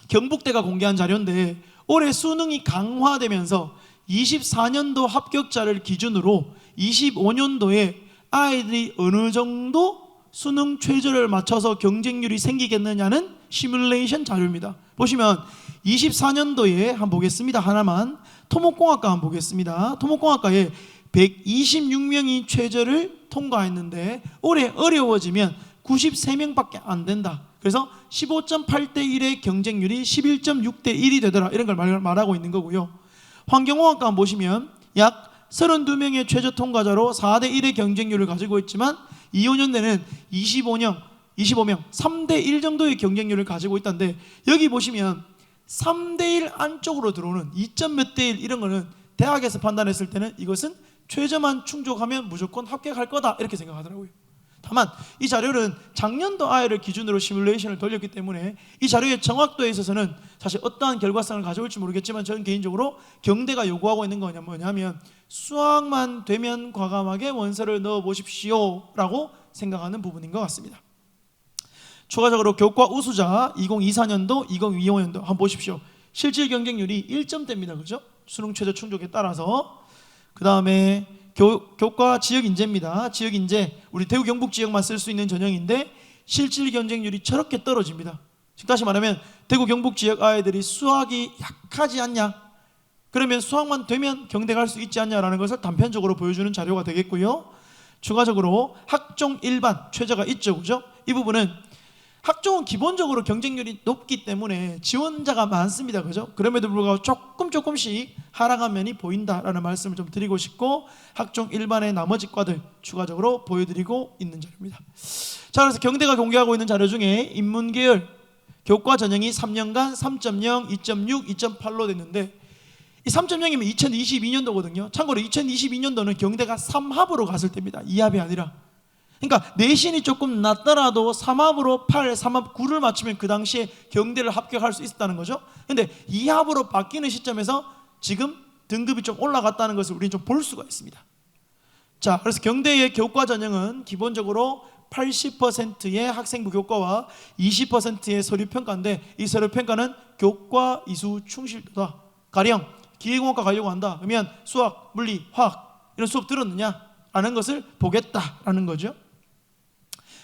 경북대가 공개한 자료인데 올해 수능이 강화되면서 24년도 합격자를 기준으로 25년도에 아이들이 어느 정도 수능 최저를 맞춰서 경쟁률이 생기겠느냐는 시뮬레이션 자료입니다. 보시면 24년도에 한번 보겠습니다. 하나만 토목공학과 한번 보겠습니다. 토목공학과에 126명이 최저를 통과했는데 올해 어려워지면 93명밖에 안 된다. 그래서 15.8대 1의 경쟁률이 11.6대 1이 되더라. 이런 걸 말하고 있는 거고요. 환경공학과 한번 보시면 약 32명의 최저 통과자로 4대 1의 경쟁률을 가지고 있지만 25년대는 25명, 3대 1 정도의 경쟁률을 가지고 있다는데 여기 보시면 3대 1 안쪽으로 들어오는 2점 몇 대 1 이런 거는 대학에서 판단했을 때는 이것은 최저만 충족하면 무조건 합격할 거다 이렇게 생각하더라고요. 다만 이 자료는 작년도 아이를 기준으로 시뮬레이션을 돌렸기 때문에 이 자료의 정확도에 있어서는 사실 어떠한 결과성을 가져올지 모르겠지만 저는 개인적으로 경대가 요구하고 있는 거냐 뭐냐면 수학만 되면 과감하게 원서를 넣어보십시오 라고 생각하는 부분인 것 같습니다. 추가적으로 교과 우수자 2024년도, 2025년도 한번 보십시오. 실질 경쟁률이 1점대입니다. 그죠? 수능 최저 충족에 따라서. 그 다음에 교과 지역인재입니다. 지역인재 우리 대구 경북 지역만 쓸 수 있는 전형인데 실질 경쟁률이 저렇게 떨어집니다. 즉 다시 말하면 대구 경북 지역 아이들이 수학이 약하지 않냐, 그러면 수학만 되면 경대 갈 수 있지 않냐라는 것을 단편적으로 보여주는 자료가 되겠고요. 추가적으로 학종 일반 최저가 있죠, 그죠? 이 부분은 학종은 기본적으로 경쟁률이 높기 때문에 지원자가 많습니다, 그죠? 그럼에도 불구하고 조금씩 하락한 면이 보인다라는 말씀을 좀 드리고 싶고 학종 일반의 나머지 과들 추가적으로 보여드리고 있는 자료입니다. 자, 그래서 경대가 공개하고 있는 자료 중에 인문계열 교과 전형이 3년간 3.0, 2.6, 2.8로 됐는데 이 3.0이면 2022년도거든요. 참고로 2022년도는 경대가 3합으로 갔을 때입니다. 2합이 아니라. 그러니까 내신이 조금 낮더라도 3합으로 8, 3합 9를 맞추면 그 당시에 경대를 합격할 수 있었다는 거죠. 그런데 2합으로 바뀌는 시점에서 지금 등급이 좀 올라갔다는 것을 우리는 좀 볼 수가 있습니다. 자, 그래서 경대의 교과 전형은 기본적으로 80%의 학생부 교과와 20%의 서류평가인데 이 서류평가는 교과 이수 충실도다. 가령 기계공학과 가려고 한다. 그러면 수학, 물리, 화학 이런 수업 들었느냐? 라는 것을 보겠다라는 거죠.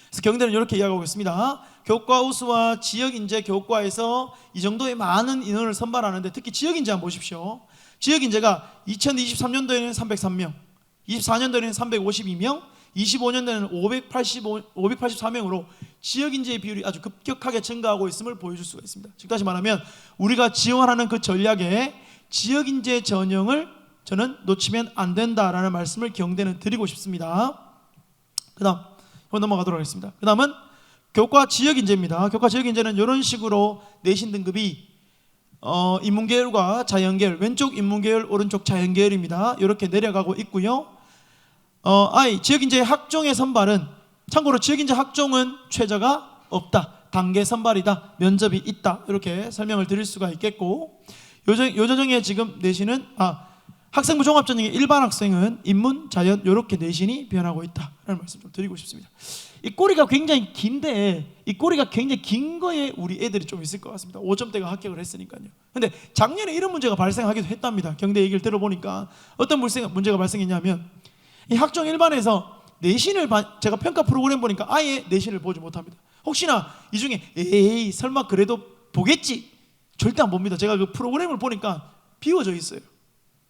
그래서 경대는 이렇게 이야기하고 있습니다. 교과 우수와 지역인재 교과에서 이 정도의 많은 인원을 선발하는데 특히 지역인재 한번 보십시오. 지역인재가 2023년도에는 303명, 24년도에는 352명, 25년도에는 584명으로 지역인재의 비율이 아주 급격하게 증가하고 있음을 보여줄 수가 있습니다. 즉 다시 말하면 우리가 지원하는 그 전략에 지역인재 전형을 저는 놓치면 안 된다라는 말씀을 경대는 드리고 싶습니다. 그 다음 넘어가도록 하겠습니다. 그 다음은 교과 지역인재입니다. 교과 지역인재는 이런 식으로 내신 등급이 인문계열과 자연계열, 왼쪽 인문계열, 오른쪽 자연계열입니다. 이렇게 내려가고 있고요. 지역인재 학종의 선발은 참고로 지역인재 학종은 최저가 없다, 단계 선발이다, 면접이 있다, 이렇게 설명을 드릴 수가 있겠고, 요저정에 지금 내신은 학생부 종합전형의 일반 학생은 인문, 자연 이렇게 내신이 변하고 있다라는 말씀 좀 드리고 싶습니다. 이 꼬리가 굉장히 긴데 이 꼬리가 굉장히 긴 거에 우리 애들이 좀 있을 것 같습니다. 5점대가 합격을 했으니까요. 근데 작년에 이런 문제가 발생하기도 했답니다. 경대 얘기를 들어보니까 어떤 문제가 발생했냐면 이 학종 일반에서 내신을 제가 평가 프로그램 보니까 아예 내신을 보지 못합니다. 혹시나 이 중에 에이 설마 그래도 보겠지? 절대 안 봅니다. 제가 그 프로그램을 보니까 비워져 있어요.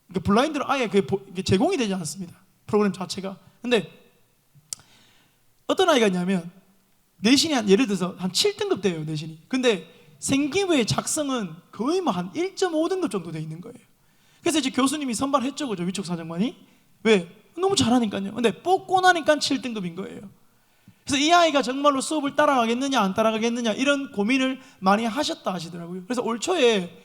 그러니까 블라인드로 아예 제공이 되지 않습니다. 프로그램 자체가. 근데 어떤 아이가 있냐면 내신이 예를 들어서 한 7등급 돼요, 내신이. 근데 생기부의 작성은 거의 뭐 한 1.5등급 정도 돼 있는 거예요. 그래서 이제 교수님이 선발했죠, 그죠? 위촉 사정관이. 왜? 너무 잘하니까요. 근데 뽑고 나니까 7등급인 거예요. 그래서 이 아이가 정말로 수업을 따라가겠느냐 안 따라가겠느냐 이런 고민을 많이 하셨다 하시더라고요. 그래서 올 초에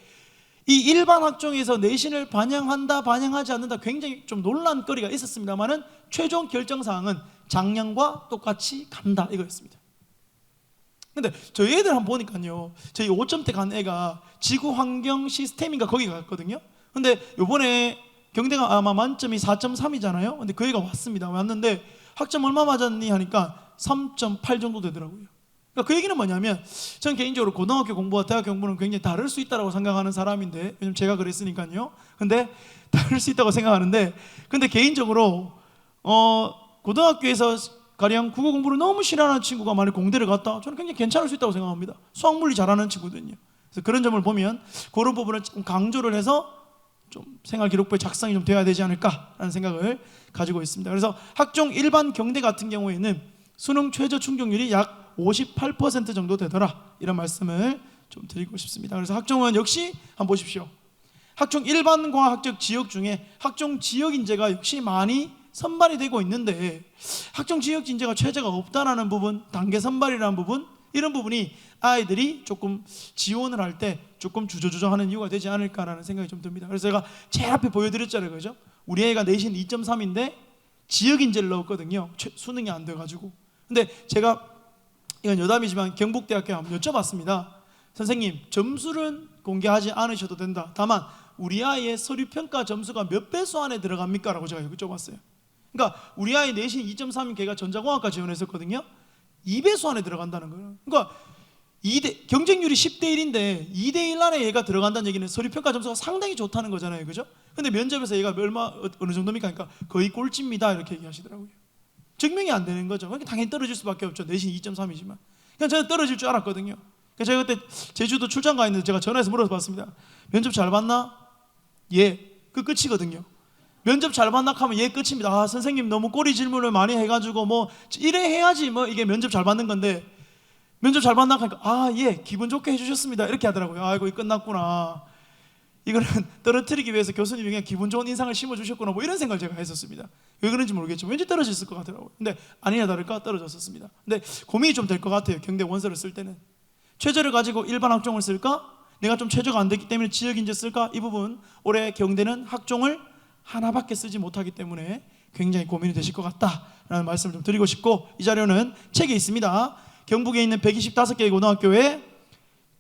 이 일반 학종에서 내신을 반영한다 반영하지 않는다 굉장히 좀 논란거리가 있었습니다만은 최종 결정사항은 작년과 똑같이 간다 이거였습니다. 근데 저희 애들 한번 보니까요, 저희 5점대 간 애가 지구환경 시스템인가 거기 갔거든요. 근데 요번에 경대가 아마 만점이 4.3이잖아요. 근데 그 애가 왔는데 학점 얼마 맞았니 하니까 3.8 정도 되더라고요. 그러니까 그 얘기는 뭐냐면, 전 개인적으로 고등학교 공부와 대학 공부는 굉장히 다를 수 있다고 생각하는 사람인데, 왜냐면 제가 그랬으니까요. 근데 다를 수 있다고 생각하는데, 근데 개인적으로 고등학교에서 가령 국어 공부를 너무 싫어하는 친구가 만약 공대를 갔다, 저는 굉장히 괜찮을 수 있다고 생각합니다. 수학 물리 잘하는 친구들은요. 그래서 그런 점을 보면 그런 부분을 좀 강조를 해서 좀 생활기록부의 작성이 좀 돼야 되지 않을까라는 생각을 가지고 있습니다. 그래서 학종 일반 경대 같은 경우에는 수능 최저 충족률이 약 58% 정도 되더라, 이런 말씀을 좀 드리고 싶습니다. 그래서 학종은 역시 한번 보십시오. 학종 일반과 학적 지역 중에 학종 지역 인재가 역시 많이 선발이 되고 있는데, 학종 지역 인재가 최저가 없다라는 부분, 단계 선발이라는 부분, 이런 부분이 아이들이 조금 지원을 할 때 조금 주저주저하는 이유가 되지 않을까라는 생각이 좀 듭니다. 그래서 제가 제일 앞에 보여드렸잖아요, 그죠? 우리 애가 내신 2.3인데 지역 인재를 넣었거든요. 수능이 안 돼가지고. 근데 제가 이건 여담이지만 경북대학교에 한번 여쭤봤습니다. 선생님, 점수는 공개하지 않으셔도 된다. 다만 우리 아이의 서류평가 점수가 몇 배수 안에 들어갑니까? 라고 제가 여쭤봤어요. 그러니까 우리 아이 내신 2.3인 걔가 전자공학과 지원했었거든요. 2배수 안에 들어간다는 거예요. 그러니까 경쟁률이 10대 1인데 2대 1 안에 얘가 들어간다는 얘기는 서류평가 점수가 상당히 좋다는 거잖아요, 그죠? 근데 면접에서 얘가 어느 정도입니까? 그러니까 거의 꼴찌입니다, 이렇게 얘기하시더라고요. 증명이 안 되는 거죠. 그러니까 당연히 떨어질 수밖에 없죠. 내신 2.3이지만. 그냥 저는 떨어질 줄 알았거든요. 그러니까 제가 그때 제주도 출장 가 있는데 제가 전화해서 물어봤습니다. 면접 잘 봤나? 예. 그 끝이거든요. 면접 잘 봤나 하면 예, 끝입니다. 선생님 너무 꼬리 질문을 많이 해가지고 뭐 이래 해야지 뭐 이게 면접 잘 받는 건데, 면접 잘 봤나 하니까 예, 기분 좋게 해주셨습니다, 이렇게 하더라고요. 아이고, 끝났구나. 이거는 떨어뜨리기 위해서 교수님이 그냥 기분 좋은 인상을 심어주셨구나, 뭐 이런 생각을 제가 했었습니다. 왜 그런지 모르겠지만 왠지 떨어졌을 것 같더라고요. 근데 아니나 다를까 떨어졌었습니다. 근데 고민이 좀 될 것 같아요. 경대 원서를 쓸 때는 최저를 가지고 일반 학종을 쓸까? 내가 좀 최저가 안 됐기 때문에 지역인재 쓸까? 이 부분 올해 경대는 학종을 하나밖에 쓰지 못하기 때문에 굉장히 고민이 되실 것 같다라는 말씀을 좀 드리고 싶고, 이 자료는 책에 있습니다. 경북에 있는 125개의 고등학교에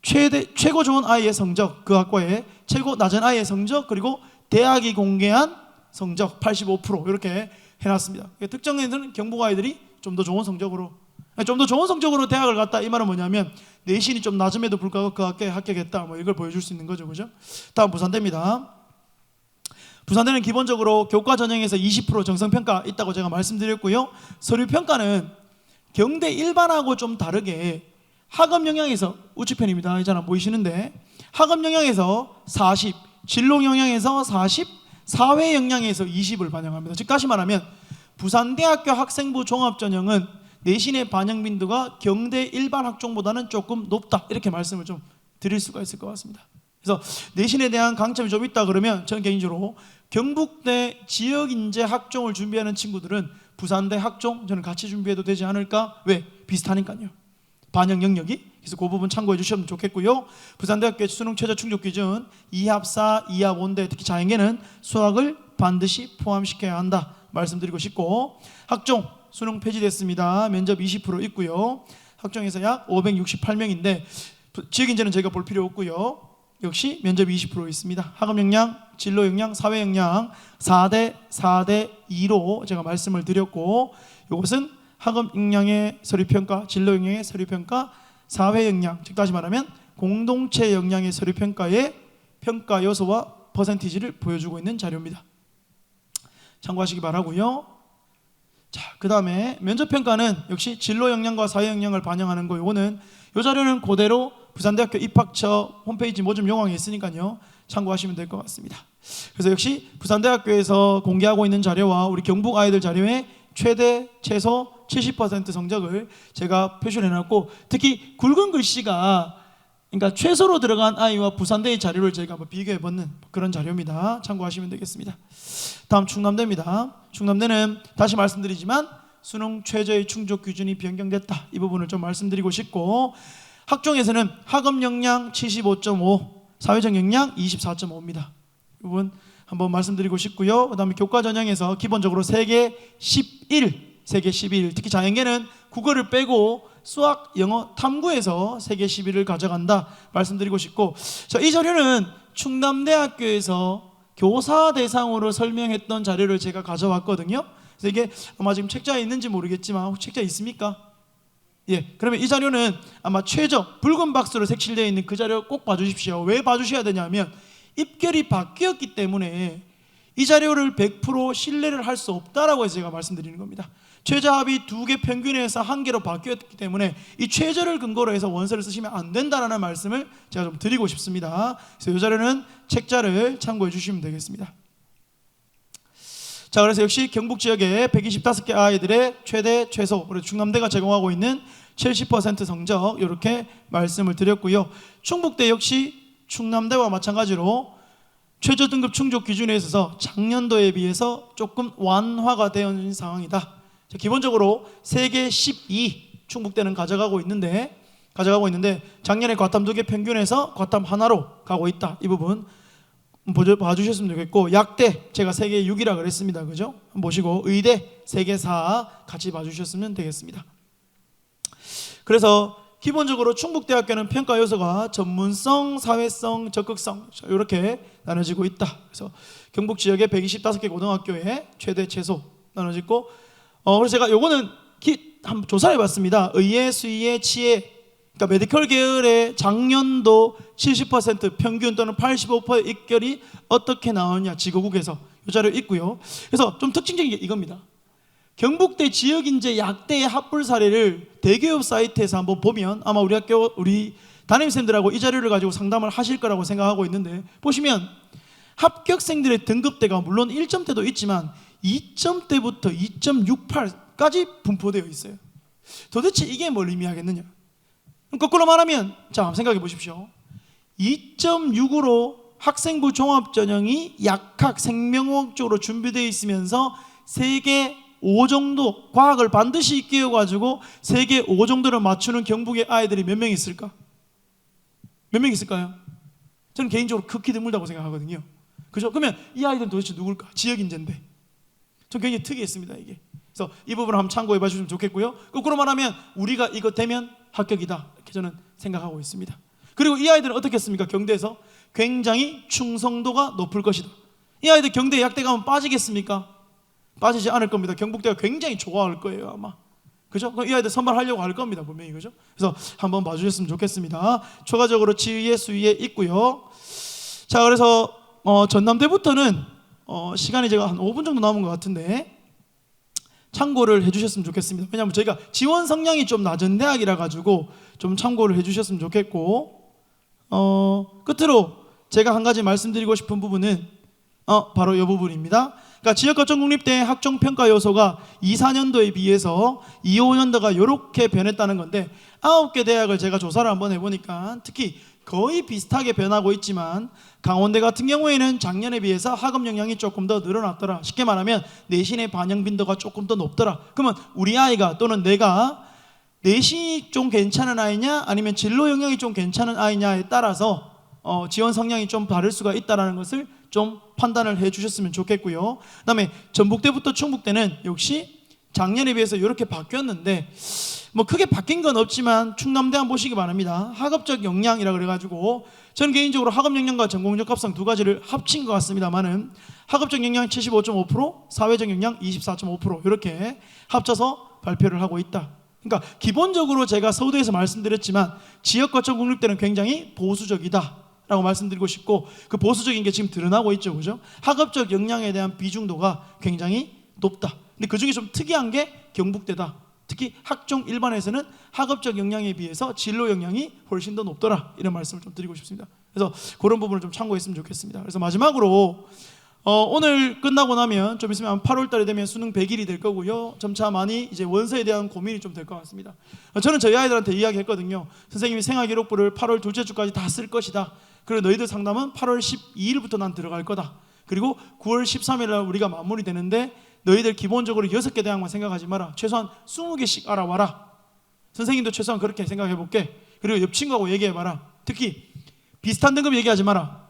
최고 좋은 아이의 성적, 그 학과의 최고 낮은 아이의 성적, 그리고 대학이 공개한 성적 85% 이렇게 해놨습니다. 특정에서는 경북 아이들이 좀 더 좋은 성적으로 대학을 갔다, 이 말은 뭐냐면 내신이 좀 낮음에도 불구하고 그 학교에 합격했다, 뭐 이걸 보여줄 수 있는 거죠, 그죠? 다음 부산대입니다. 부산대는 기본적으로 교과 전형에서 20% 정성평가 있다고 제가 말씀드렸고요. 서류평가는 경대 일반하고 좀 다르게 학업 영역에서 우측편입니다. 이제 안 보이시는데 학업 영역에서 40, 진로 영역에서 40, 사회 영역에서 20을 반영합니다. 즉 다시 말하면 부산대학교 학생부 종합전형은 내신의 반영 빈도가 경대 일반 학종보다는 조금 높다 이렇게 말씀을 좀 드릴 수가 있을 것 같습니다. 그래서 내신에 대한 강점이 좀 있다 그러면 저는 개인적으로 경북대 지역인재 학종을 준비하는 친구들은 부산대 학종 저는 같이 준비해도 되지 않을까? 왜? 비슷하니까요. 반영 영역이. 그래서 그 부분 참고해 주시면 좋겠고요. 부산대학교 수능 최저 충족 기준 2합4, 2합 5인데 특히 자연계는 수학을 반드시 포함시켜야 한다 말씀드리고 싶고, 학종 수능 폐지됐습니다. 면접 20% 있고요. 학종에서 약 568명인데 지역인재는 저희가 볼 필요 없고요. 역시 면접 20% 있습니다. 학업 역량, 진로 역량, 사회 역량 4대 2로 제가 말씀을 드렸고, 이것은 학업 역량의 서류평가, 진로 역량의 서류평가, 사회 역량, 즉 다시 말하면 공동체 역량의 서류평가의 평가 요소와 퍼센티지를 보여주고 있는 자료입니다. 참고하시기 바라고요. 자, 그 다음에 면접평가는 역시 진로 역량과 사회 역량을 반영하는 거. 이거는 이 자료는 그대로 부산대학교 입학처 홈페이지 모집 요강에 있으니까요. 참고하시면 될 것 같습니다. 그래서 역시 부산대학교에서 공개하고 있는 자료와 우리 경북 아이들 자료의 최대 최소 70% 성적을 제가 표시를 해놨고, 특히 굵은 글씨가 그러니까 최소로 들어간 아이와 부산대의 자료를 저희가 한번 비교해보는 그런 자료입니다. 참고하시면 되겠습니다. 다음 충남대입니다. 충남대는 다시 말씀드리지만 수능 최저의 충족 기준이 변경됐다. 이 부분을 좀 말씀드리고 싶고, 학종에서는 학업 역량 75.5, 사회적 역량 24.5입니다. 이 부분 한번 말씀드리고 싶고요. 그 다음에 교과 전형에서 기본적으로 세계 11, 특히 자연계는 국어를 빼고 수학, 영어, 탐구에서 세계 11을 가져간다 말씀드리고 싶고, 자, 이 자료는 충남대학교에서 교사 대상으로 설명했던 자료를 제가 가져왔거든요. 그래서 이게 아마 지금 책자에 있는지 모르겠지만 혹시 책자에 있습니까? 예, 그러면 이 자료는 아마 최저 붉은 박스로 색칠되어 있는 그 자료 꼭 봐주십시오. 왜 봐주셔야 되냐면 입결이 바뀌었기 때문에 이 자료를 100% 신뢰를 할 수 없다라고 해서 제가 말씀드리는 겁니다. 최저합이 2개 평균에서 1개로 바뀌었기 때문에 이 최저를 근거로 해서 원서를 쓰시면 안 된다라는 말씀을 제가 좀 드리고 싶습니다. 그래서 이 자료는 책자를 참고해 주시면 되겠습니다. 자, 그래서 역시 경북 지역의 125개 아이들의 최대 최소, 그리고 충남대가 제공하고 있는 70% 성적 이렇게 말씀을 드렸고요. 충북대 역시 충남대와 마찬가지로 최저 등급 충족 기준에 있어서 작년도에 비해서 조금 완화가 되어 있는 상황이다. 자, 기본적으로 세계 12 충북대는 가져가고 있는데 작년에 과탐 2개 평균에서 과탐 하나로 가고 있다. 이 부분 봐주셨으면 좋겠고, 약대 제가 세계 6이라 그랬습니다. 그죠? 한번 보시고 의대 세계 4 같이 봐주셨으면 되겠습니다. 그래서 기본적으로 충북대학교는 평가 요소가 전문성, 사회성, 적극성 이렇게 나눠지고 있다. 그래서 경북 지역의 125개 고등학교에 최대 최소 나눠지고, 그래서 제가 요거는 한번 조사해봤습니다. 의예, 수의예, 치예, 그러니까 메디컬 계열의 작년도 70% 평균 또는 85% 입결이 어떻게 나오냐 지거국에서 이 자료 있고요. 그래서 좀 특징적인 게 이겁니다. 경북대 지역인재 약대의 합불 사례를 대기업 사이트에서 한번 보면 아마 우리 담임쌤들하고 이 자료를 가지고 상담을 하실 거라고 생각하고 있는데, 보시면 합격생들의 등급대가 물론 1점대도 있지만 2점대부터 2.68까지 분포되어 있어요. 도대체 이게 뭘 의미하겠느냐? 거꾸로 말하면 자, 한번 생각해 보십시오. 2.6으로 학생부 종합전형이 약학 생명학 쪽으로 준비되어 있으면서 세계 5 정도 과학을 반드시 끼워가지고 세계 5 정도를 맞추는 경북의 아이들이 몇 명 있을까? 몇 명 있을까요? 저는 개인적으로 극히 드물다고 생각하거든요. 그죠? 그러면 이 아이들은 도대체 누굴까? 지역인재인데. 전 굉장히 특이했습니다, 이게. 그래서 이 부분을 한번 참고해 봐주시면 좋겠고요. 거꾸로 말하면 우리가 이거 되면 합격이다, 이렇게 저는 생각하고 있습니다. 그리고 이 아이들은 어떻게 했습니까? 경대에서 굉장히 충성도가 높을 것이다. 이 아이들 경대 약대 가면 빠지겠습니까? 빠지지 않을 겁니다. 경북대가 굉장히 좋아할 거예요, 아마. 그죠? 이 아이들 선발하려고 할 겁니다, 분명히. 그죠? 그래서 한번 봐주셨으면 좋겠습니다. 추가적으로 치의에 수의에 있고요. 자, 그래서 전남대부터는 시간이 제가 한 5분 정도 남은 것 같은데 참고를 해주셨으면 좋겠습니다. 왜냐하면 저희가 지원 성향이 좀 낮은 대학이라 가지고 좀 참고를 해주셨으면 좋겠고, 끝으로 제가 한 가지 말씀드리고 싶은 부분은 바로 이 부분입니다. 그러니까 지역거점 국립대 학종평가 요소가 2-4년도에 비해서 2-5년도가 이렇게 변했다는 건데 9개 대학을 제가 조사를 한번 해보니까 특히 거의 비슷하게 변하고 있지만 강원대 같은 경우에는 작년에 비해서 학업 역량이 조금 더 늘어났더라. 쉽게 말하면 내신의 반영 빈도가 조금 더 높더라. 그러면 우리 아이가 또는 내가 내신이 좀 괜찮은 아이냐 아니면 진로 역량이 좀 괜찮은 아이냐에 따라서 지원 성향이 좀 다를 수가 있다는 것을 좀 판단을 해 주셨으면 좋겠고요. 그 다음에 전북대부터 충북대는 역시 작년에 비해서 이렇게 바뀌었는데 뭐 크게 바뀐 건 없지만 충남대 한번 보시기 바랍니다. 학업적 역량이라 그래가지고 저는 개인적으로 학업 역량과 전공적 합성 두 가지를 합친 것 같습니다만은 학업적 역량 75.5%, 사회적 역량 24.5% 이렇게 합쳐서 발표를 하고 있다. 그러니까 기본적으로 제가 서울대에서 말씀드렸지만 지역거점 국립대는 굉장히 보수적이다 라고 말씀드리고 싶고, 그 보수적인 게 지금 드러나고 있죠, 그죠? 학업적 역량에 대한 비중도가 굉장히 높다. 근데 그 중에 좀 특이한 게 경북대다. 특히 학종 일반에서는 학업적 역량에 비해서 진로 역량이 훨씬 더 높더라, 이런 말씀을 좀 드리고 싶습니다. 그래서 그런 부분을 좀 참고했으면 좋겠습니다. 그래서 마지막으로 오늘 끝나고 나면 좀 있으면 8월 달에 되면 수능 100일이 될 거고요. 점차 많이 이제 원서에 대한 고민이 좀 될 것 같습니다. 저는 저희 아이들한테 이야기했거든요. 선생님이 생활기록부를 8월 둘째 주까지 다 쓸 것이다. 그리고 너희들 상담은 8월 12일부터 난 들어갈 거다. 그리고 9월 13일 날 우리가 마무리되는데 너희들 기본적으로 6개 대학만 생각하지 마라. 최소한 20개씩 알아와라. 선생님도 최소한 그렇게 생각해 볼게. 그리고 옆 친구하고 얘기해봐라. 특히 비슷한 등급 얘기하지 마라.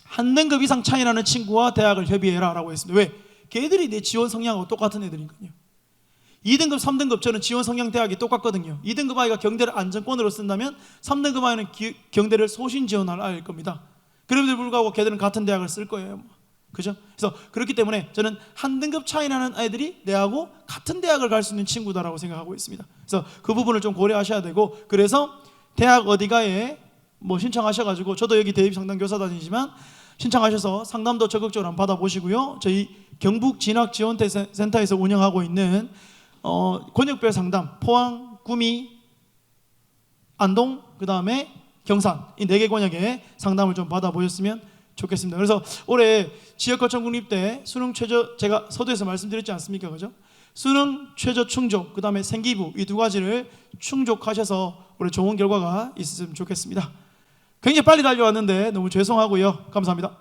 한 등급 이상 차이 나는 친구와 대학을 협의해라 라고 했습니다. 왜? 걔들이 내 지원 성향하고 똑같은 애들이니까요. 2등급, 3등급 저는 지원 성향 대학이 똑같거든요. 2등급 아이가 경대를 안전권으로 쓴다면 3등급 아이는 경대를 소신 지원할 아이일 겁니다. 그럼에도 불구하고 걔들은 같은 대학을 쓸 거예요. 그죠? 그래서 그렇기 때문에 저는 한 등급 차이 나는 아이들이 내하고 같은 대학을 갈 수 있는 친구다라고 생각하고 있습니다. 그래서 그 부분을 좀 고려하셔야 되고, 그래서 대학 어디가에 뭐 신청하셔가지고, 저도 여기 대입상담교사단이지만 신청하셔서 상담도 적극적으로 한번 받아보시고요. 저희 경북진학지원센터에서 운영하고 있는 권역별 상담, 포항, 구미, 안동, 그 다음에 경산, 이 4개 권역에 상담을 좀 받아보셨으면 좋겠습니다. 그래서 올해 지역거점 국립대 수능 최저, 제가 서두에서 말씀드렸지 않습니까? 그죠? 수능 최저 충족, 그 다음에 생기부, 이 두 가지를 충족하셔서 올해 좋은 결과가 있었으면 좋겠습니다. 굉장히 빨리 달려왔는데 너무 죄송하고요. 감사합니다.